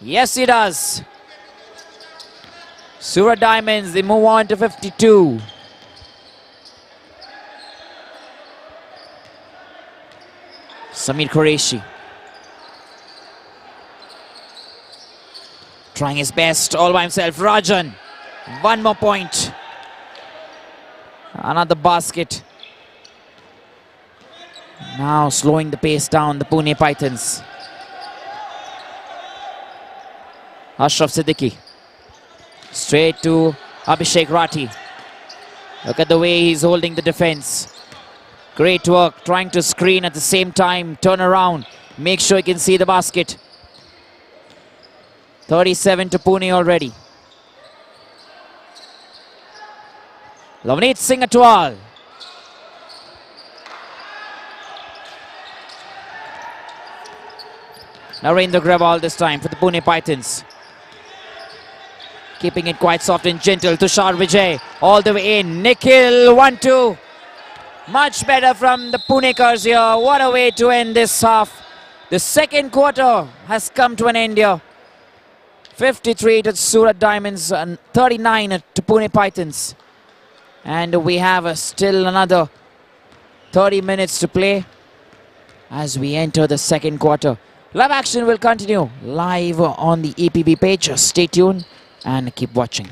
Speaker 1: Yes, he does. Surat Diamonds, they move on to 52. Samir Qureshi trying his best all by himself. Rajan, one more point. Another basket. Now slowing the pace down, the Pune Pythons. Ashraf Siddiqui. Straight to Abhishek Rathi. Look at the way he's holding the defense. Great work, trying to screen at the same time, turn around, make sure he can see the basket. 37 to Pune already. Lavneet Singh Atwal. Narendra Grewal this time for the Pune Pythons. Keeping it quite soft and gentle. Tushar Vijay all the way in. Nikhil 1-2. Much better from the Punekars here. What a way to end this half. The second quarter has come to an end here. 53 to Surat Diamonds and 39 to Pune Pythons. And we have still another 30 minutes to play as we enter the second quarter. Live action will continue live on the EPB page. Stay tuned and keep watching.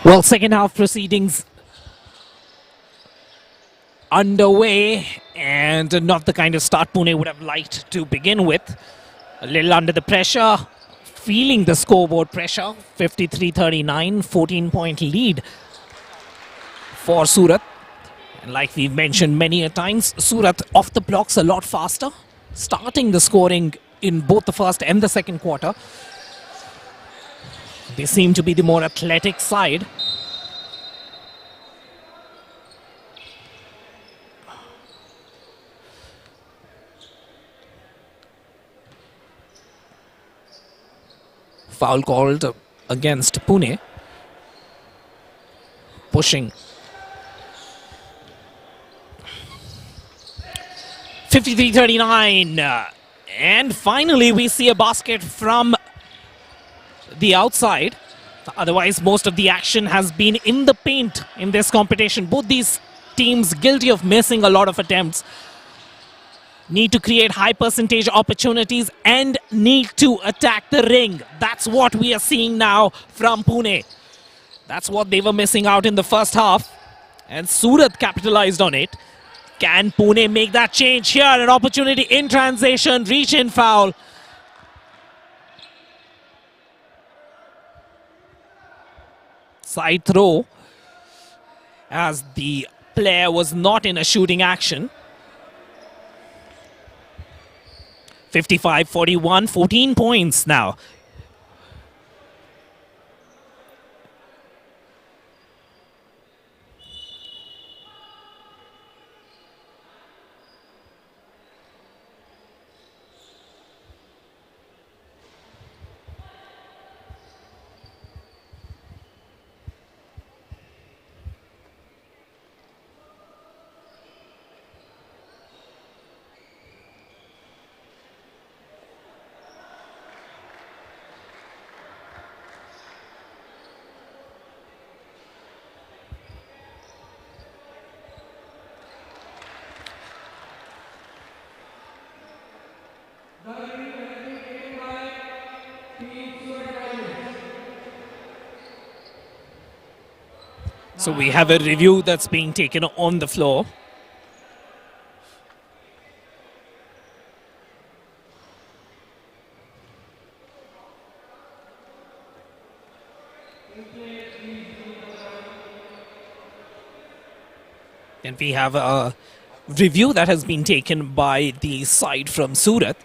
Speaker 6: Well, second half proceedings underway, and not the kind of start Pune would have liked to begin with. A little under the pressure, feeling the scoreboard pressure. 53-39, 14-point lead for Surat. And like we've mentioned many a times, Surat off the blocks a lot faster, starting the scoring in both the first and the second quarter. They seem to be the more athletic side. Foul called against Pune. Pushing. 53-39. And finally we see a basket from the outside. Otherwise, most of the action has been in the paint in this competition. Both these teams guilty of missing a lot of attempts. Need to create high percentage opportunities and need to attack the ring. That's what we are seeing now from Pune. That's what they were missing out in the first half. And Surat capitalized on it. Can Pune make that change here? An opportunity in transition, reach in foul. Side throw as the player was not in a shooting action. 55-41, 14 points now. So we have a review that's being taken on the floor. And we have a review that has been taken by the side from Surat.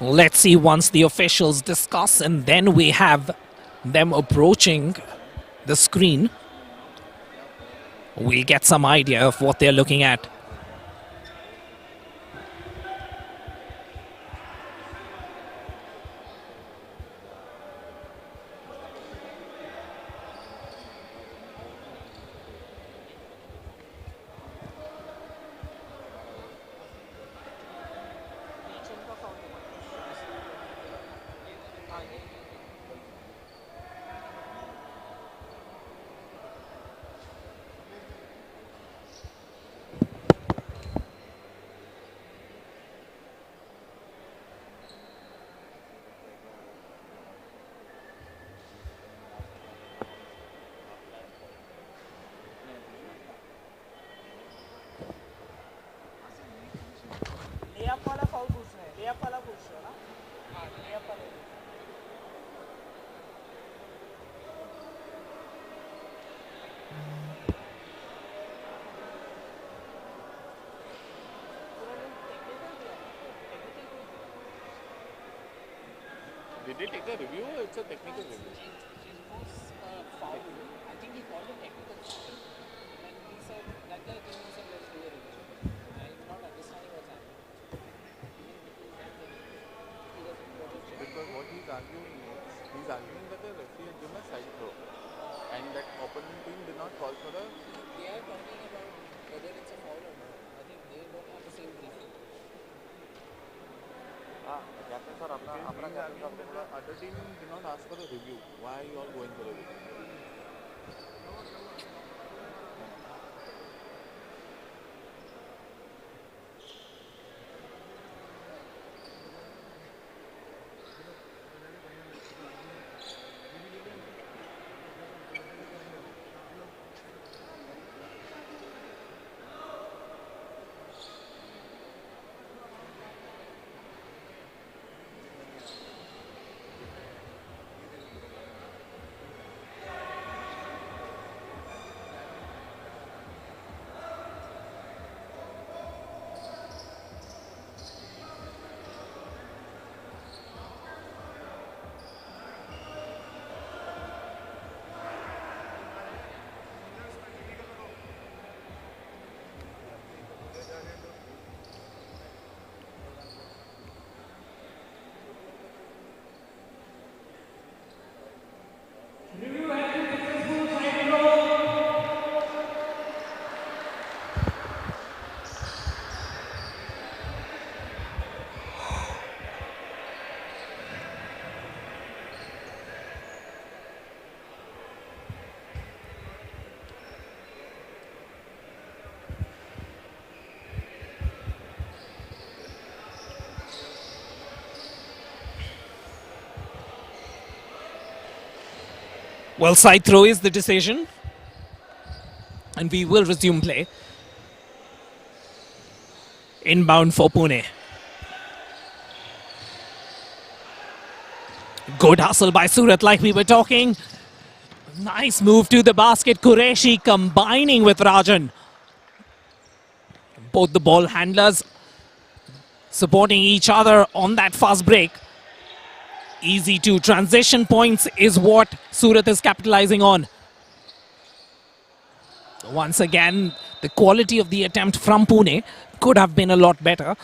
Speaker 6: Let's see once the officials discuss, and then we have them approaching the screen. We'll get some idea of what they're looking at.
Speaker 7: Did they take a review or it's a technical review?
Speaker 6: I think he called it technical foul. And he said, that guy came and said, let's do a review. I'm not understanding what's happening.
Speaker 7: Because what he's arguing that the referee had given a side throw and that opponent team did not call for a...
Speaker 6: They are talking about whether it's a foul or not. I think they don't have the same briefing.
Speaker 7: Captain sir, the other team did not ask for a review. Why are you all going for a review?
Speaker 6: Well, side throw is the decision. And we will resume play. Inbound for Pune. Good hustle by Surat, like we were talking. Nice move to the basket. Qureshi combining with Rajan. Both the ball handlers supporting each other on that fast break. Easy to transition points is what Surat is capitalizing on. Once again, the quality of the attempt from Pune could have been a lot better,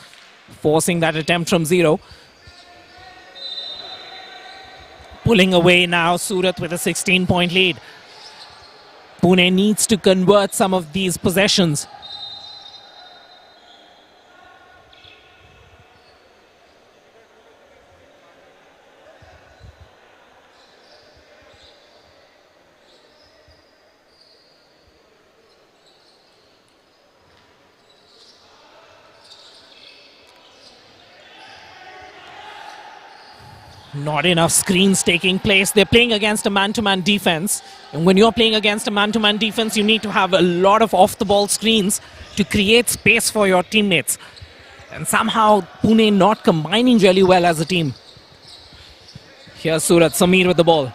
Speaker 6: forcing that attempt from zero. Pulling away now, Surat with a 16-point lead. Pune needs to convert some of these possessions. Not enough screens taking place. They're playing against a man-to-man defense. And when you're playing against a man-to-man defense, you need to have a lot of off-the-ball screens to create space for your teammates. And somehow, Pune not combining really well as a team. Here's Surat, Sameer with the ball.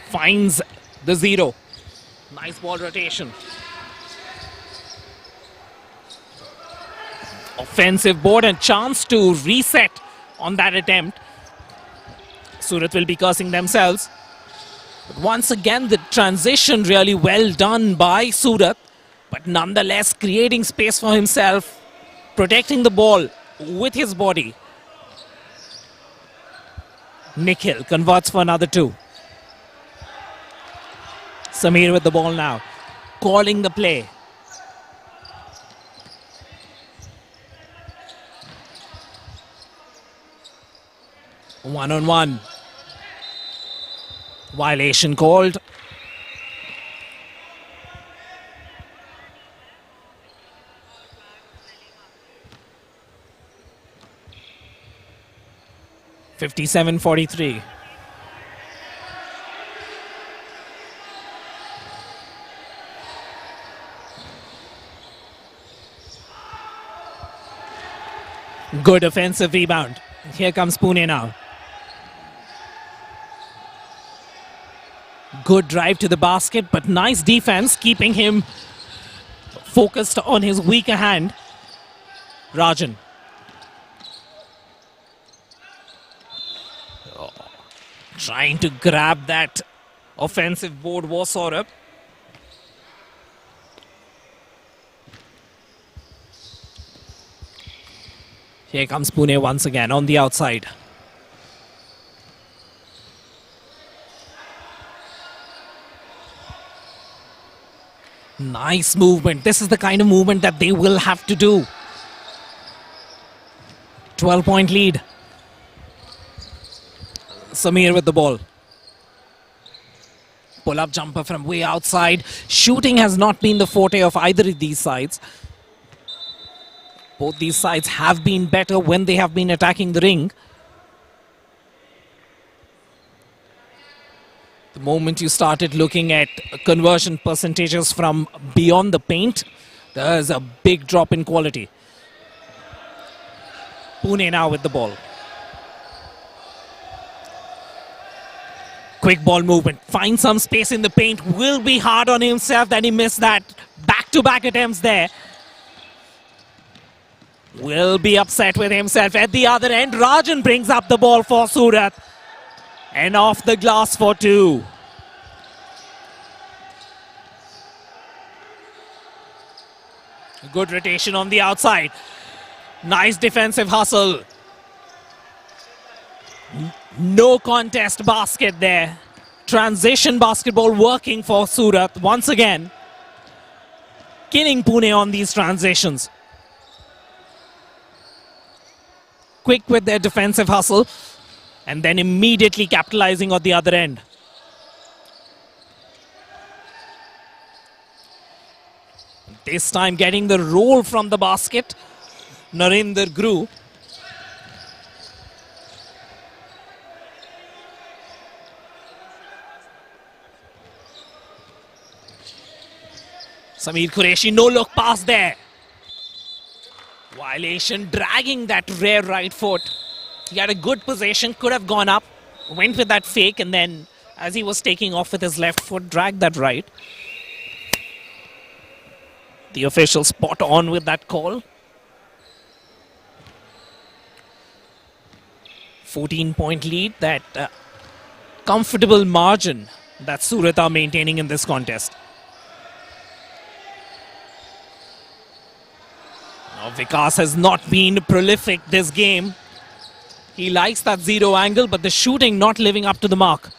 Speaker 6: Finds the 0. Nice ball rotation. Offensive board and chance to reset on that attempt. Surat will be cursing themselves. But once again, the transition really well done by Surat. But nonetheless, creating space for himself, protecting the ball with his body. Nikhil converts for another 2. Sameer with the ball now, calling the play. One-on-one. Violation called. (57-43). Good offensive rebound. Here comes Pune now. Good drive to the basket, but nice defense, keeping him focused on his weaker hand. Rajan. Trying to grab that offensive board was Saurabh. Here comes Pune once again on the outside. Nice movement. This is the kind of movement that they will have to do. 12-point lead. Sameer with the ball. Pull-up jumper from way outside. Shooting has not been the forte of either of these sides. Both these sides have been better when they have been attacking the ring. The moment you started looking at conversion percentages from beyond the paint, there's a big drop in quality. Pune now with the ball. Quick ball movement. Find some space in the paint. Will be hard on himself that he missed that. Back-to-back attempts there. Will be upset with himself. At the other end, Rajan brings up the ball for Surat. And off the glass for 2. Good rotation on the outside. Nice defensive hustle. No contest basket there. Transition basketball working for Surat once again. Killing Pune on these transitions. Quick with their defensive hustle. And then immediately capitalizing on the other end. This time getting the roll from the basket. Narendra grew. Sameer Qureshi, no look pass there. Violation, dragging that rare right foot. He had a good position, could have gone up, went with that fake, and then as he was taking off with his left foot, dragged that right. The official spot on with that call. 14-point lead, that comfortable margin that Surat are maintaining in this contest. Now, Vikas has not been prolific this game. He likes that 0 angle, but the shooting not living up to the mark.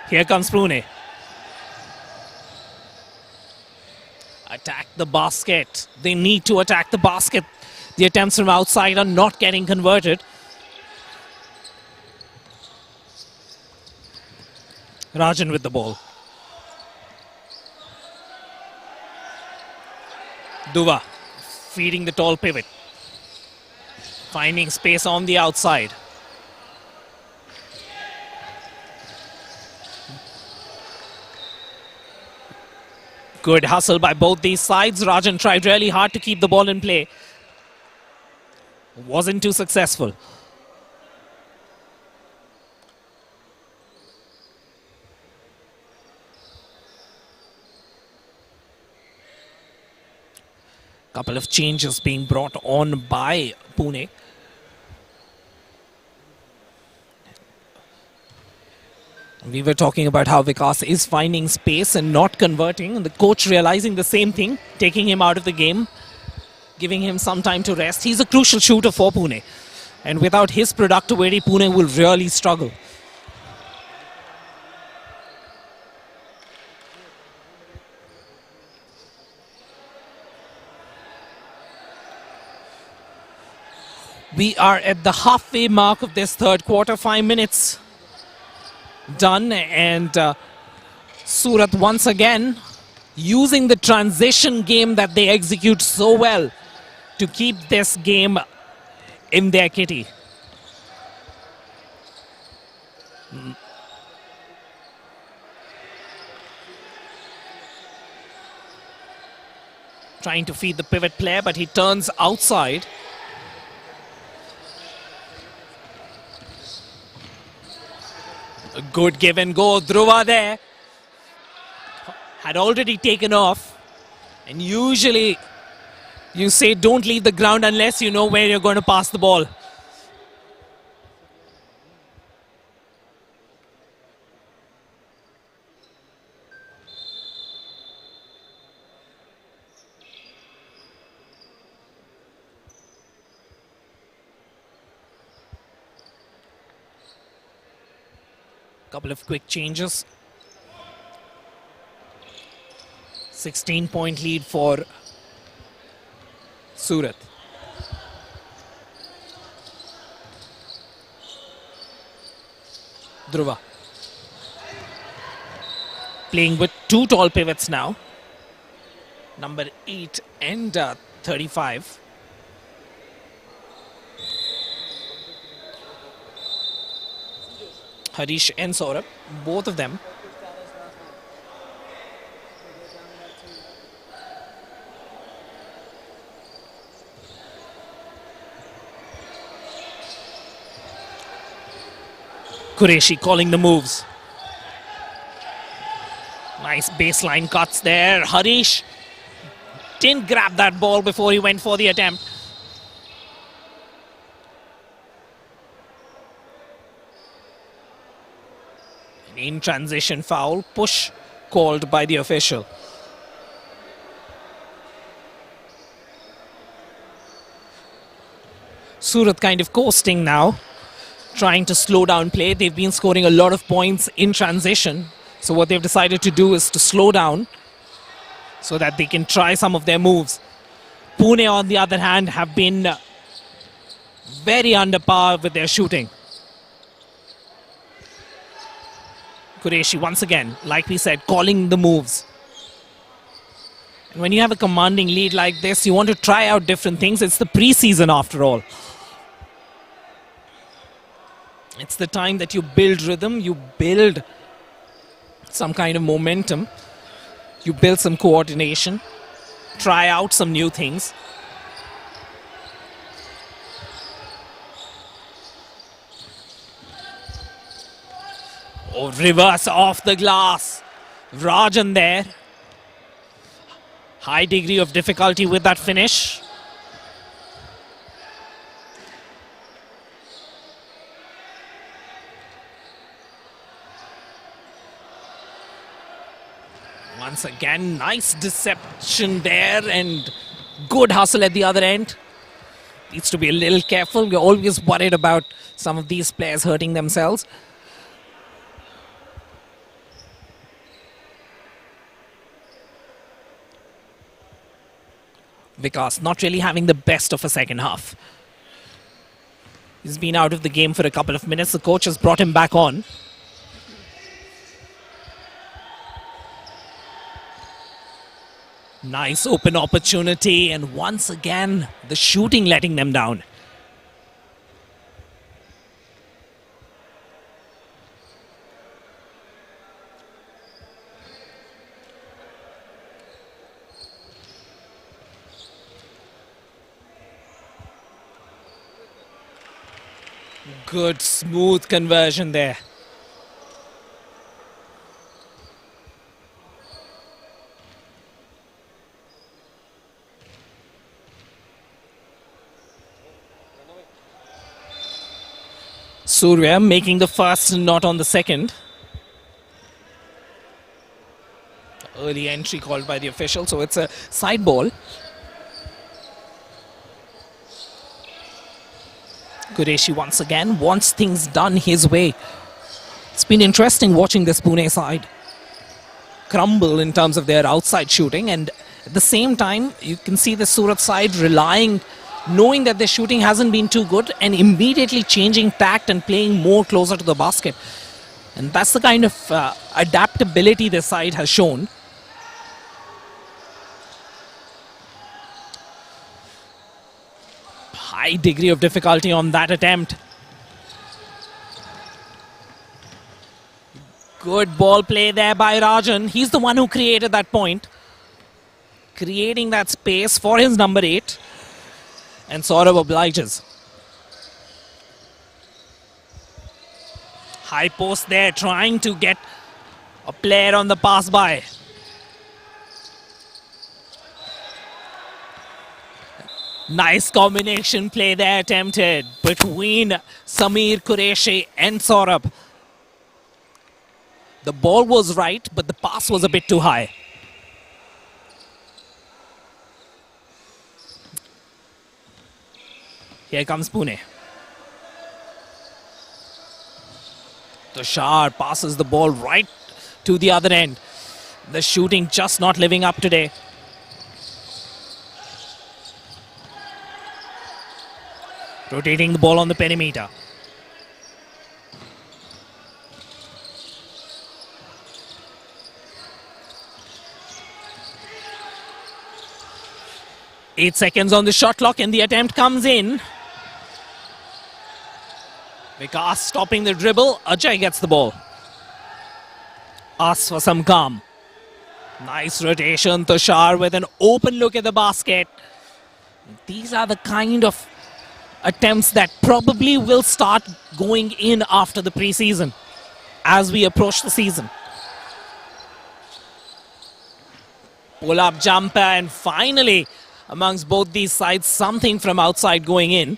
Speaker 6: Here comes Pune. Attack the basket. They need to attack the basket. The attempts from outside are not getting converted. Rajan with the ball. Duva feeding the tall pivot. Finding space on the outside. Good hustle by both these sides. Rajan tried really hard to keep the ball in play. Wasn't too successful. Couple of changes being brought on by Pune. We were talking about how Vikas is finding space and not converting, and the coach realizing the same thing, taking him out of the game, giving him some time to rest. He's a crucial shooter for Pune, and without his productivity, Pune will really struggle. We are at the halfway mark of this third quarter, 5 minutes done, and Surat once again using the transition game that they execute so well to keep this game in their kitty. Trying to feed the pivot player, but he turns outside. A good give and go. Dhruva there had already taken off, and usually you say don't leave the ground unless you know where you're going to pass the ball. Couple of quick changes. 16-point lead for Surat. Dhruva playing with two tall pivots now. Number 8 and 35. Harish and Saurabh, both of them. Qureshi calling the moves. Nice baseline cuts there. Harish didn't grab that ball before he went for the attempt. In transition foul, push called by the official. Surat kind of coasting now, trying to slow down play. They've been scoring a lot of points in transition. So what they've decided to do is to slow down so that they can try some of their moves. Pune, on the other hand, have been very under par with their shooting. Qureshi once again, like we said, calling the moves. And when you have a commanding lead like this, you want to try out different things. It's the preseason after all. It's the time that you build rhythm, you build some kind of momentum, you build some coordination, try out some new things. Oh, reverse off the glass. Rajan there. High degree of difficulty with that finish. Once again, nice deception there and good hustle at the other end. Needs to be a little careful. We're always worried about some of these players hurting themselves. Vikas not really having the best of a second half. He's been out of the game for a couple of minutes. The coach has brought him back on. Nice open opportunity, and once again, the shooting letting them down. Good smooth conversion there. Surya making the first, not on the second. Early entry called by the official, so it's a side ball. Qureshi once again wants things done his way. It's been interesting watching this Pune side crumble in terms of their outside shooting, and at the same time you can see the Surat side relying, knowing that their shooting hasn't been too good, and immediately changing tact and playing more closer to the basket. And that's the kind of adaptability this side has shown. High degree of difficulty on that attempt. Good ball play there by Rajan. He's the one who created that point, creating that space for his number 8. And Saurabh obliges. High post there, trying to get a player on the pass by. Nice combination play there attempted between Samir Qureshi and Saurabh. The ball was right, but the pass was a bit too high. Here comes Pune. Tushar passes the ball right to the other end. The shooting just not living up today. Rotating the ball on the perimeter. Eight seconds on the shot clock and the attempt comes in. Vikas stopping the dribble. Ajay gets the ball. Asks for some calm. Nice rotation. Tushar with an open look at the basket. These are the kind of attempts that probably will start going in after the preseason as we approach the season. Pull-up jumper, and finally amongst both these sides something from outside going in.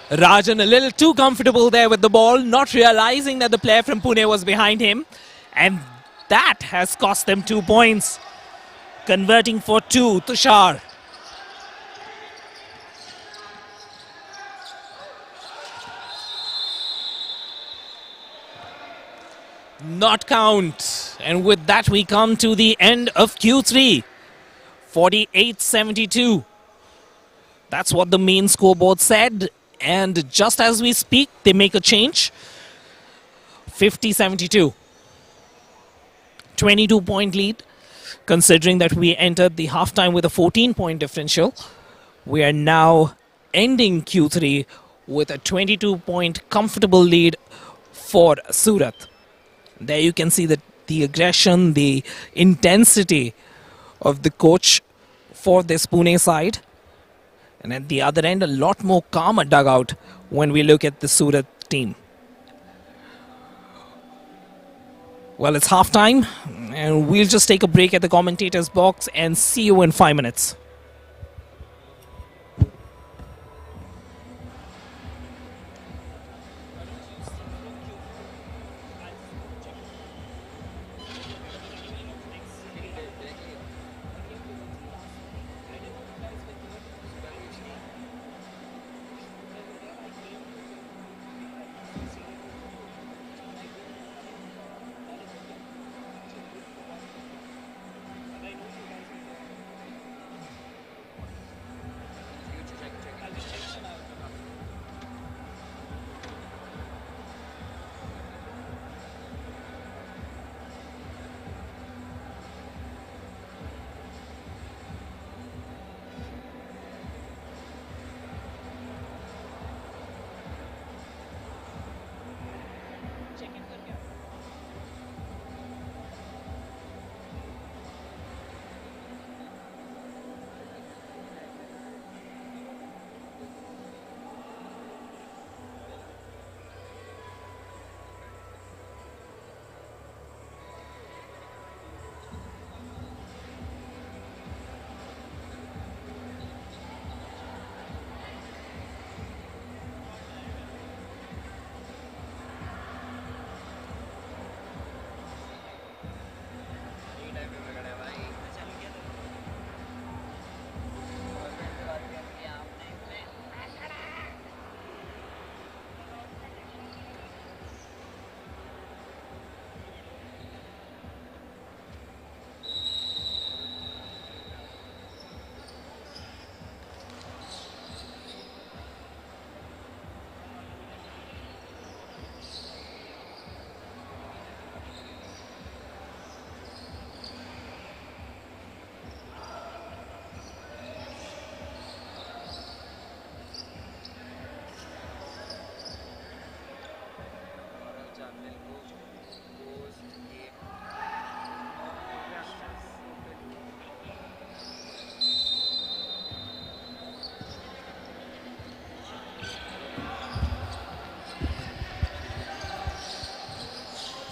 Speaker 6: Rajan a little too comfortable there with the ball, not realizing that the player from Pune was behind him. And that has cost them 2 points. Converting for 2, Tushar. Not count. And with that we come to the end of Q3. 48-72. That's what the main scoreboard said. And just as we speak, they make a change. 50-72. 22-point lead. Considering that we entered the halftime with a 14-point differential, we are now ending Q3 with a 22-point comfortable lead for Surat. There you can see that the aggression, the intensity of the coach for this Pune side. And at the other end, a lot more calmer dugout when we look at the Surat team. Well, it's halftime, and we'll just take a break at the commentators' box and see you in 5 minutes.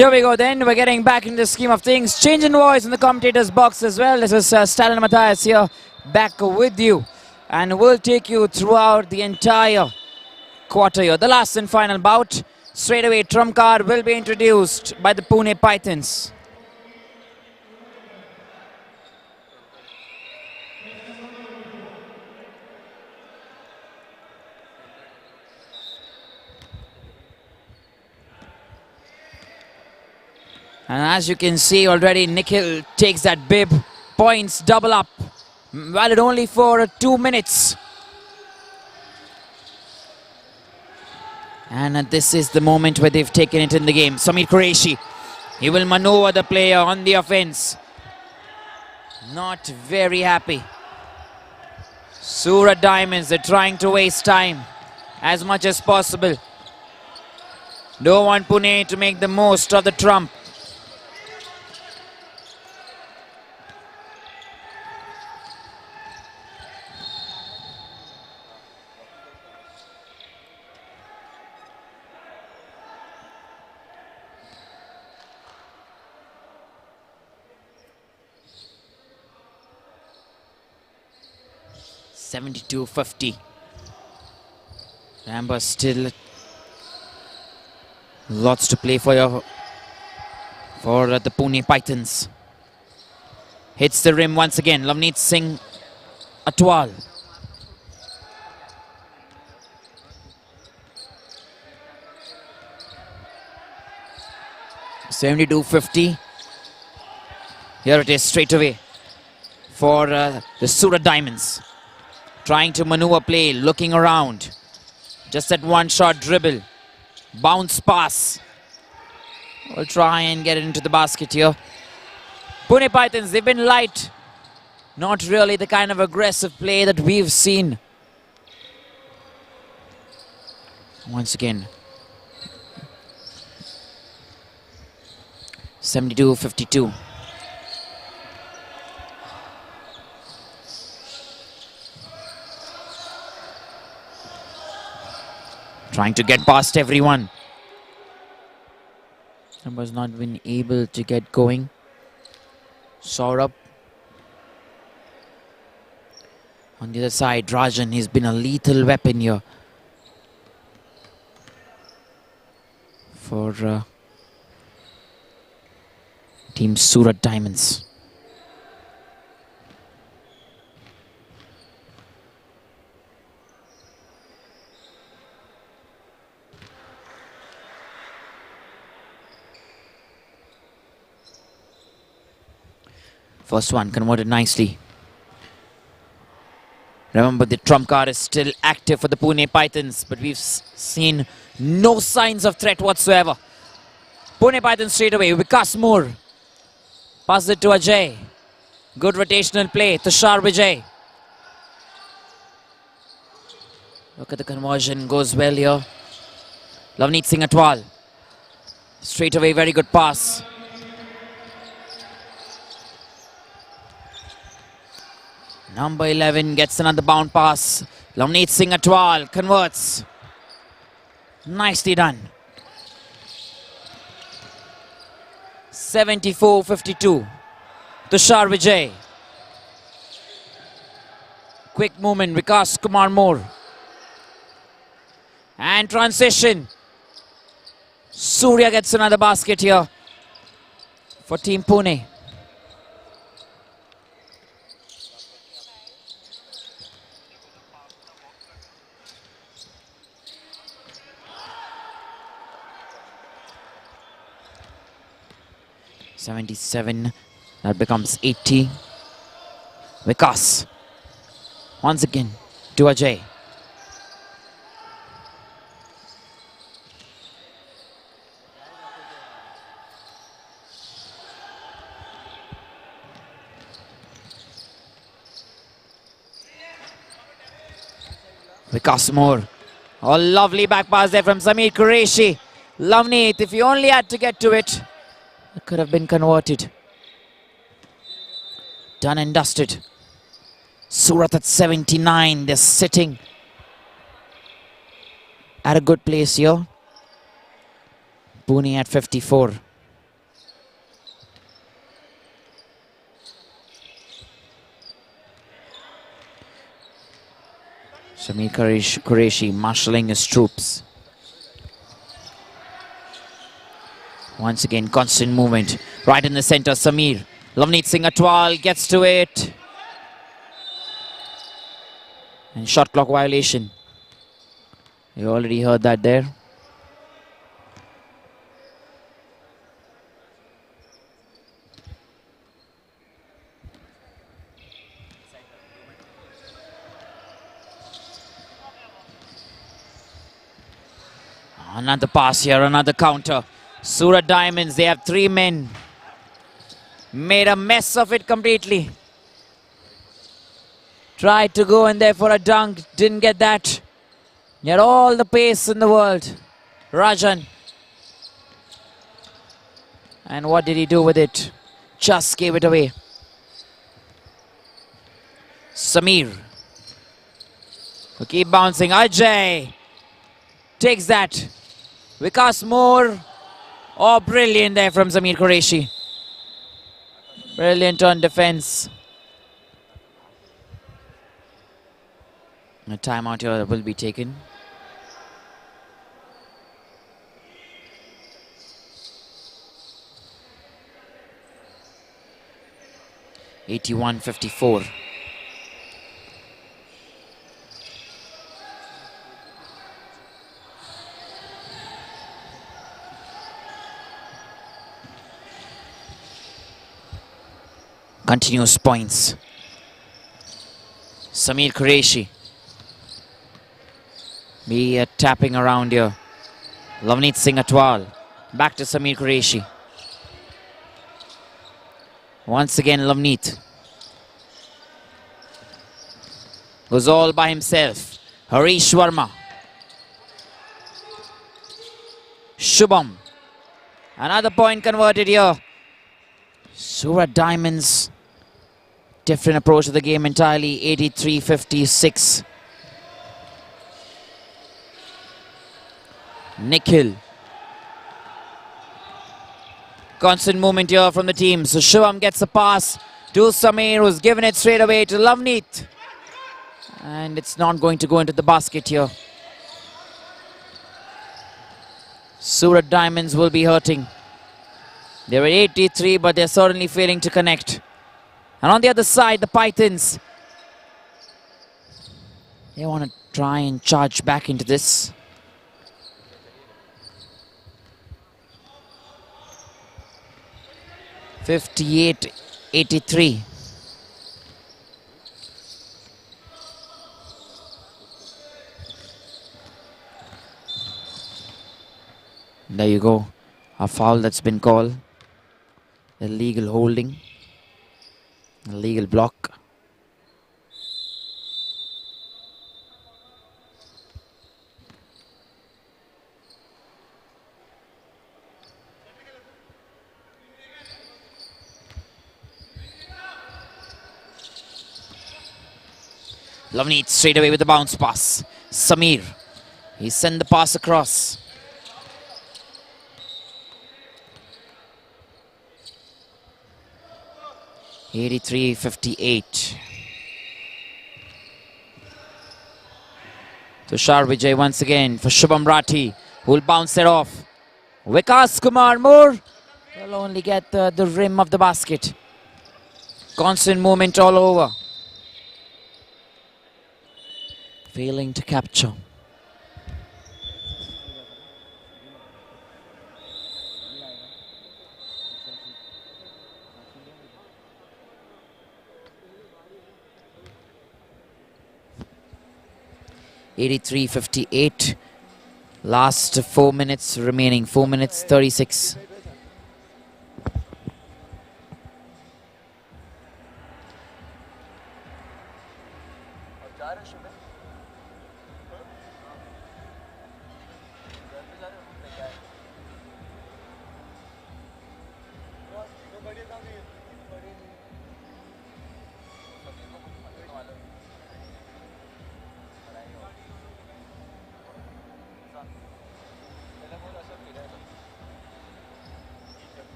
Speaker 1: Here we go then. We're getting back into the scheme of things. Change in voice in the commentator's box as well. This is Stalin Matthias here, back with you. And we'll take you throughout the entire quarter here. The last and final bout. Straight away, trump card will be introduced by the Pune Pythons. And as you can see already, Nikhil takes that bib. Points double up. Valid only for 2 minutes. And this is the moment where they've taken it in the game. Samir Qureshi, he will maneuver the player on the offense. Not very happy. Surat Diamonds, they're trying to waste time as much as possible. Don't want Pune to make the most of the trump. $72.50. Remember, still lots to play for the Pune Pythons. Hits the rim once again. Lavneet Singh Atwal. $72.50. Here it is straight away for the Surat Diamonds. Trying to maneuver play, looking around. Just that one shot dribble. Bounce pass. We'll try and get it into the basket here. Pune Pythons, they've been light. Not really the kind of aggressive play that we've seen. Once again. 72-52. Trying to get past everyone. And was not been able to get going. Saurabh. On the other side, Rajan, he's been a lethal weapon here. For Team Surat Diamonds. First one converted nicely. Remember, the trump card is still active for the Pune Pythons, but we've seen no signs of threat whatsoever. Pune Pythons straight away. Vikas Moore. Passes it to Ajay. Good rotational play. Tushar Vijay. Look at the conversion. Goes well here. Lavneet Singh Atwal. Straight away, very good pass. Number 11 gets another bound pass. Lavneet Singh Atwal converts. Nicely done. 74-52. Tushar Vijay. Quick movement. Vikas Kumar Moore. And transition. Surya gets another basket here for Team Pune. $77, that becomes 80. Vikas, once again, to Ajay. Vikas Moore. Oh, lovely back pass there from Samir Qureshi. Lavneet, if he only had to get to it, it could have been converted. Done and dusted. Surat at 79. They're sitting at a good place here. Pune at 54. Sameer Qureshi marshalling his troops. Once again, constant movement. Right in the center, Sameer. Lavneet Singh Atwal gets to it. And shot clock violation. You already heard that there. Another pass here, another counter. Surat Diamonds, they have 3 men. Made a mess of it completely. Tried to go in there for a dunk, didn't get that. He had all the pace in the world. Rajan. And what did he do with it? Just gave it away. Sameer. To keep bouncing. Ajay takes that. Vikas Moore. Oh, brilliant there from Sameer Qureshi. Brilliant on defense. A timeout here will be taken. (81-54). Continuous points. Sameer Qureshi. Be a tapping around here. Lavneet Singh Atwal. Back to Sameer Qureshi. Once again, Lavneet. Goes all by himself. Harish Verma. Shubham. Another point converted here. Surat Diamonds. Different approach to the game entirely. 83-56. Nikhil. Constant movement here from the team. So Shivam gets a pass to Sameer, who's given it straight away to Lavneet. And it's not going to go into the basket here. Surat Diamonds will be hurting. They were 83, but they're certainly failing to connect. And on the other side, the Pythons. They want to try and charge back into this. (58-83). There you go. A foul that's been called. Illegal holding. Illegal block. Lavneet straight away with the bounce pass. Sameer. He sent the pass across. (83-58). Tushar Vijay once again for Shubham Rathi, who will bounce it off. Vikas Kumar Moore will only get the rim of the basket. Constant movement all over. Failing to capture. (83-58). Last 4 minutes remaining. 4 minutes 36.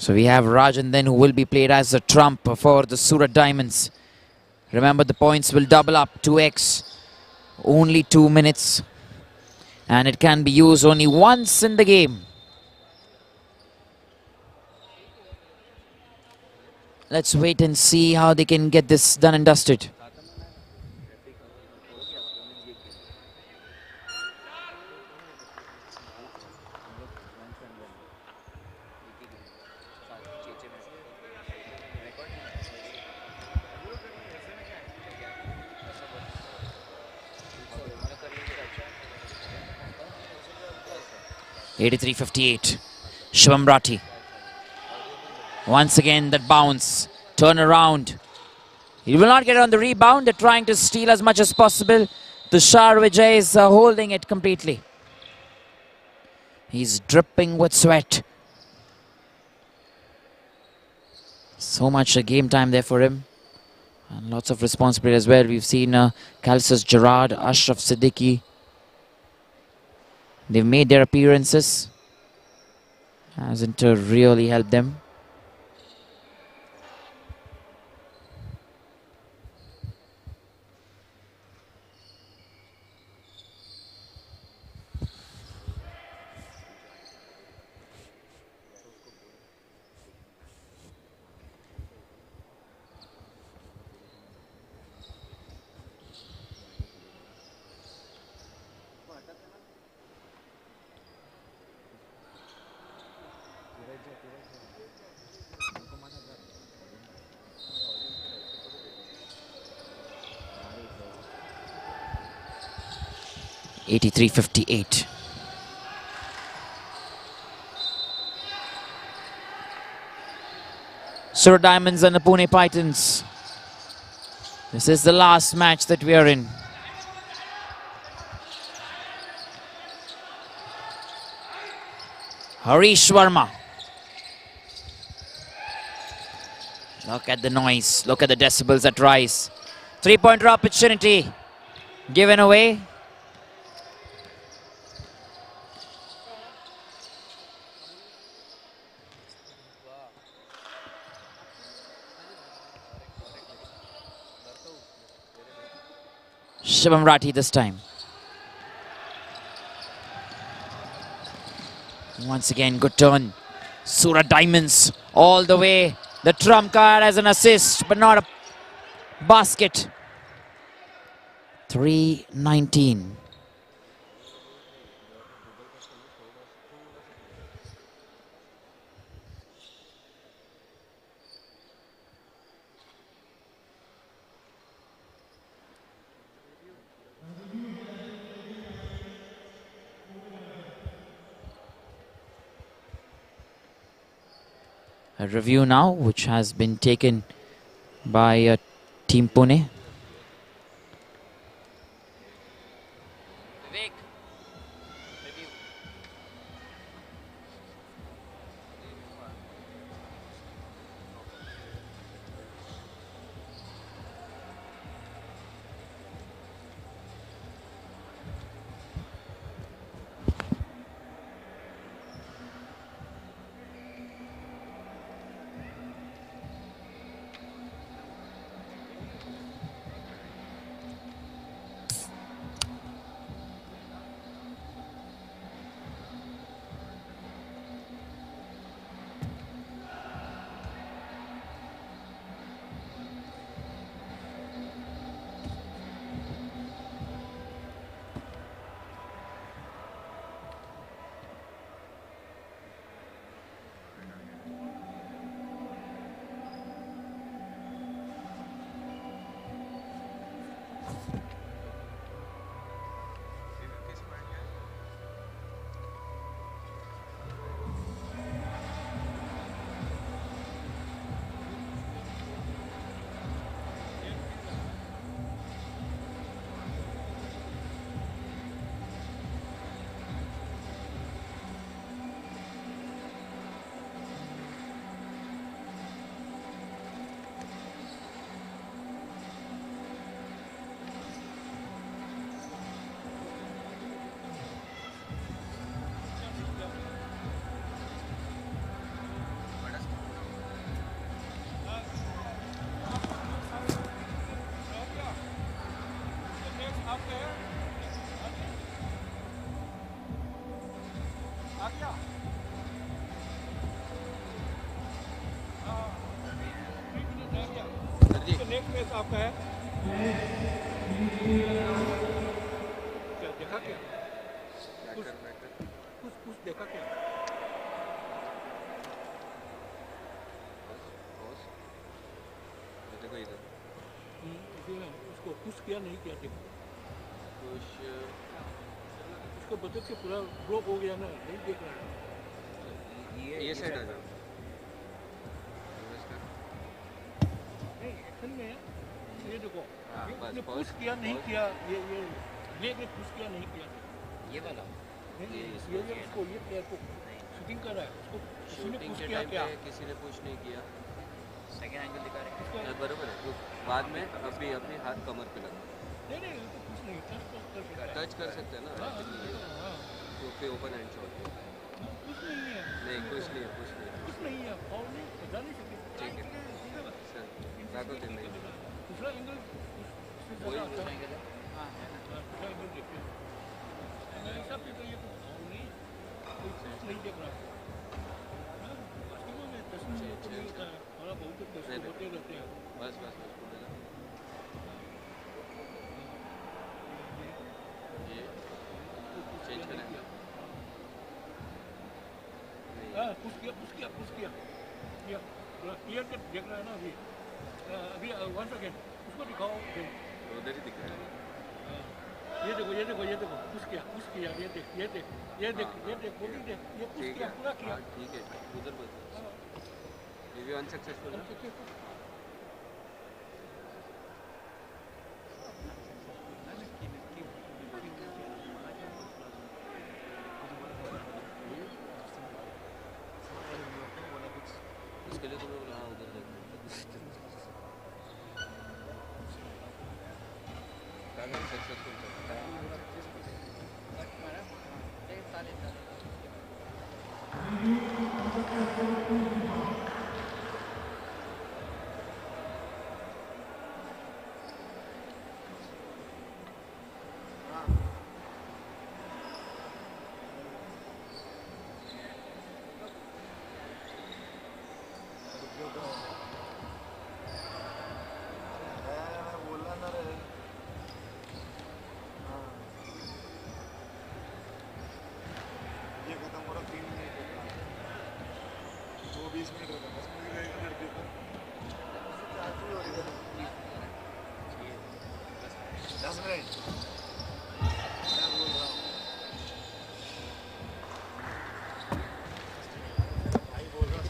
Speaker 1: So we have Rajan then, who will be played as a trump for the Surat Diamonds. Remember, the points will double up 2x. Only 2 minutes. And it can be used only once in the game. Let's wait and see how they can get this done and dusted. (83-58). Shivam Rathi. Once again that bounce. Turn around. He will not get on the rebound. They're trying to steal as much as possible. Tushar Vijay is holding it completely. He's dripping with sweat. So much game time there for him. And lots of responsibility as well. We've seen Calcis Gerard, Ashraf Siddiqui. They've made their appearances. Hasn't really helped them. (83-58). Surat Diamonds and the Pune Pythons. This is the last match that we are in. Harish Verma. Look at the noise. Look at the decibels that rise. Three-pointer opportunity given away. Shivam Rathi this time. Once again, good turn. Surat Diamonds all the way. The trump card as an assist, but not a basket. 3-19. A review now, which has been taken by Team Pune.
Speaker 8: एक match आपका है क्या देखा क्या कुछ देखा क्या उसको पुश किया नहीं किया देखो उसको बता के पूरा ब्लॉक हो गया ना नहीं देख रहा
Speaker 9: ये साइड आ जाओ
Speaker 8: नहीं एक्शन में है ये देखो ये पुश किया नहीं किया ये पुश किया नहीं किया
Speaker 9: ये वाला
Speaker 8: ये उसको ये प्लेयर को शूटिंग कर रहा है उसको किसी ने पुश किया क्या
Speaker 9: किसी ने पुश नहीं किया
Speaker 7: सेकंड एंगल दिखा रहे हैं
Speaker 9: बराबर है बाद में अभी अपने हाथ कमर पे लगा
Speaker 8: नहीं कुछ नहीं
Speaker 9: टच कर सकते हैं ना तो फिर ओपन हैंड शॉट
Speaker 8: कुछ नहीं है
Speaker 9: नहीं कुछ नहीं है
Speaker 8: कुछ नहीं है फाउल नहीं बता नहीं सकते
Speaker 9: ठीक है सर ताकत है नहीं
Speaker 8: दूसरा एंगल
Speaker 9: वही
Speaker 8: दूसरा एंगल देखते हैं मेरे हिसाब से तो ये कुछ फाउल नहीं कोई कुछ नहीं देख रहा बास्केटबॉल में 10 मिनट तो नहीं होता है थोड़ा बहुत तो होते रहते हैं
Speaker 9: बस ये चेंज करेंगे
Speaker 8: पुश किया क्लियर कट देख रहा है ना अभी वन सेकेंड उसको दिखाओ
Speaker 9: उधर ही दिख रहा है
Speaker 8: ये देखो पुश किया ये देख बोलिंग देख ये पुश किया पूरा किया
Speaker 9: ठीक है उधर बस ये भी अनसक्सेसफुल इसके लिए तो मैं बोला उधर सक्सेसफुल
Speaker 3: 20 मिनट रहता 10 मिनट रहेगा लड़के को 10 मिनट मैं बोल रहा हूँ भाई बोल रहा हूँ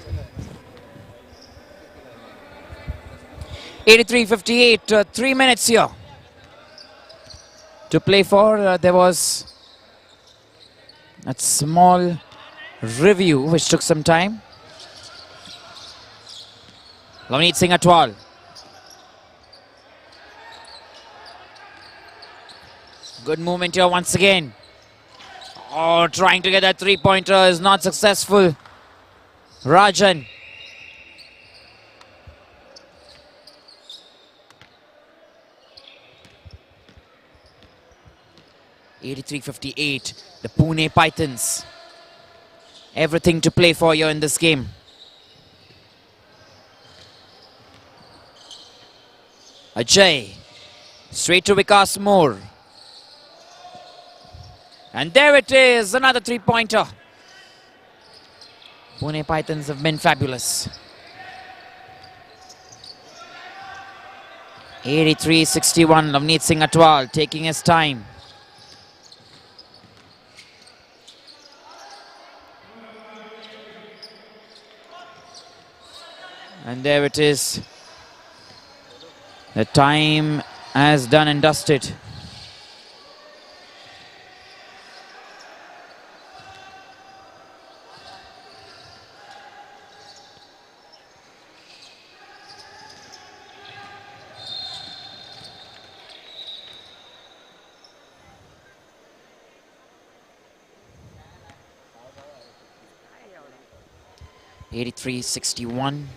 Speaker 1: 83-58, 3 minutes here to play for. There was a small review which took some time. Lavneet Singh Atwal. Good movement here once again. Oh, trying to get that three-pointer is not successful. Rajan. (83-58). The Pune Pythons. Everything to play for here in this game. Ajay, straight to Vikas Moore. And there it is, another three-pointer. Pune Pythons have been fabulous. 83-61, Lavneet Singh Atwal taking his time. And there it is. The time has done and dusted. (83-61).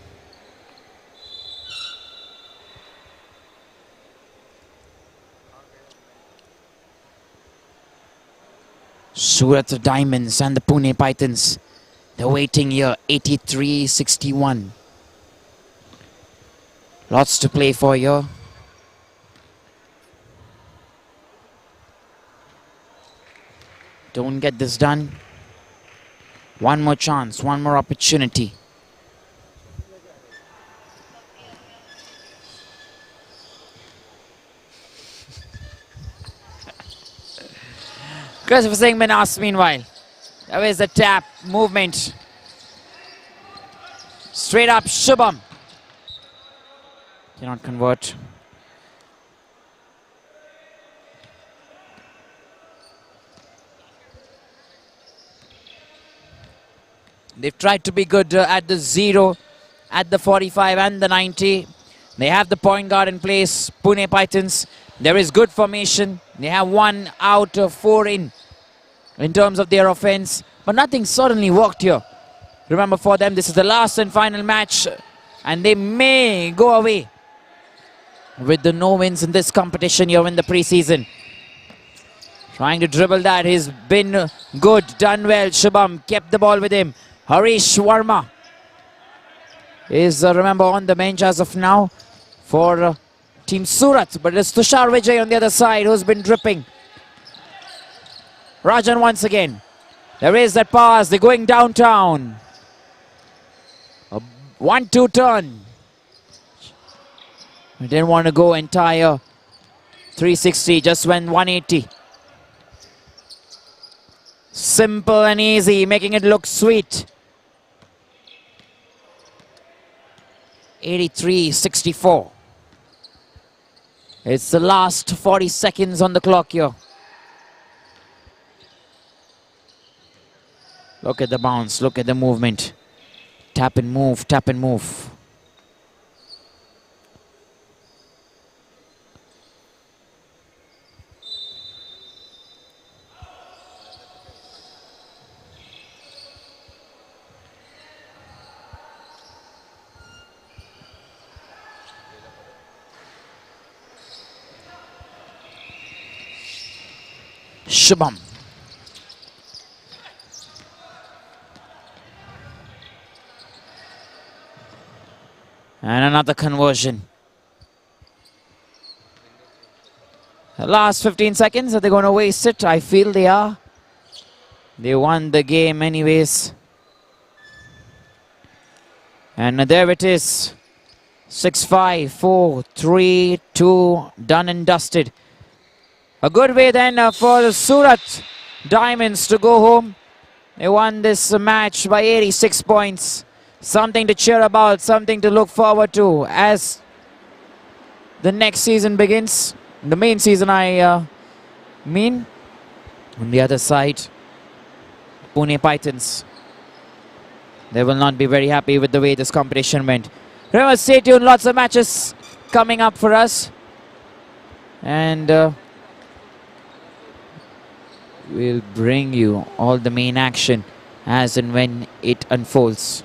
Speaker 1: Surat Diamonds and the Pune Pythons. They're waiting here, 83-61. Lots to play for here. Don't get this done. One more chance, one more opportunity. Christopher Singh Minas meanwhile. There is the tap movement. Straight up Shubham. Cannot convert. They've tried to be good at the 0, at the 45 and the 90. They have the point guard in place, Pune Pythons. There is good formation. They have 1 out of 4 in terms of their offense. But nothing certainly worked here. Remember, for them, this is the last and final match. And they may go away with the no wins in this competition here in the preseason. Trying to dribble that. He's been good, done well. Shubham kept the ball with him. Harish Sharma is, remember, on the bench as of now for Team Surat. But it's Tushar Vijay on the other side who's been dripping. Rajan once again. There is that pass. They're going downtown. A 1-2 turn. We didn't want to go entire 360. Just went 180. Simple and easy, making it look sweet. 83-64. It's the last 40 seconds on the clock here. Look at the bounce, look at the movement. Tap and move, tap and move. Shubham. And another conversion. The last 15 seconds, are they going to waste it? I feel they are. They won the game anyways. And there it is. 6-5, 4, 3, 2, done and dusted. A good way then for the Surat Diamonds to go home. They won this match by 86 points. Something to cheer about, something to look forward to as the next season begins. The main season, I mean. On the other side, Pune Pythons. They will not be very happy with the way this competition went. Remember, stay tuned, lots of matches coming up for us. And we'll bring you all the main action as and when it unfolds.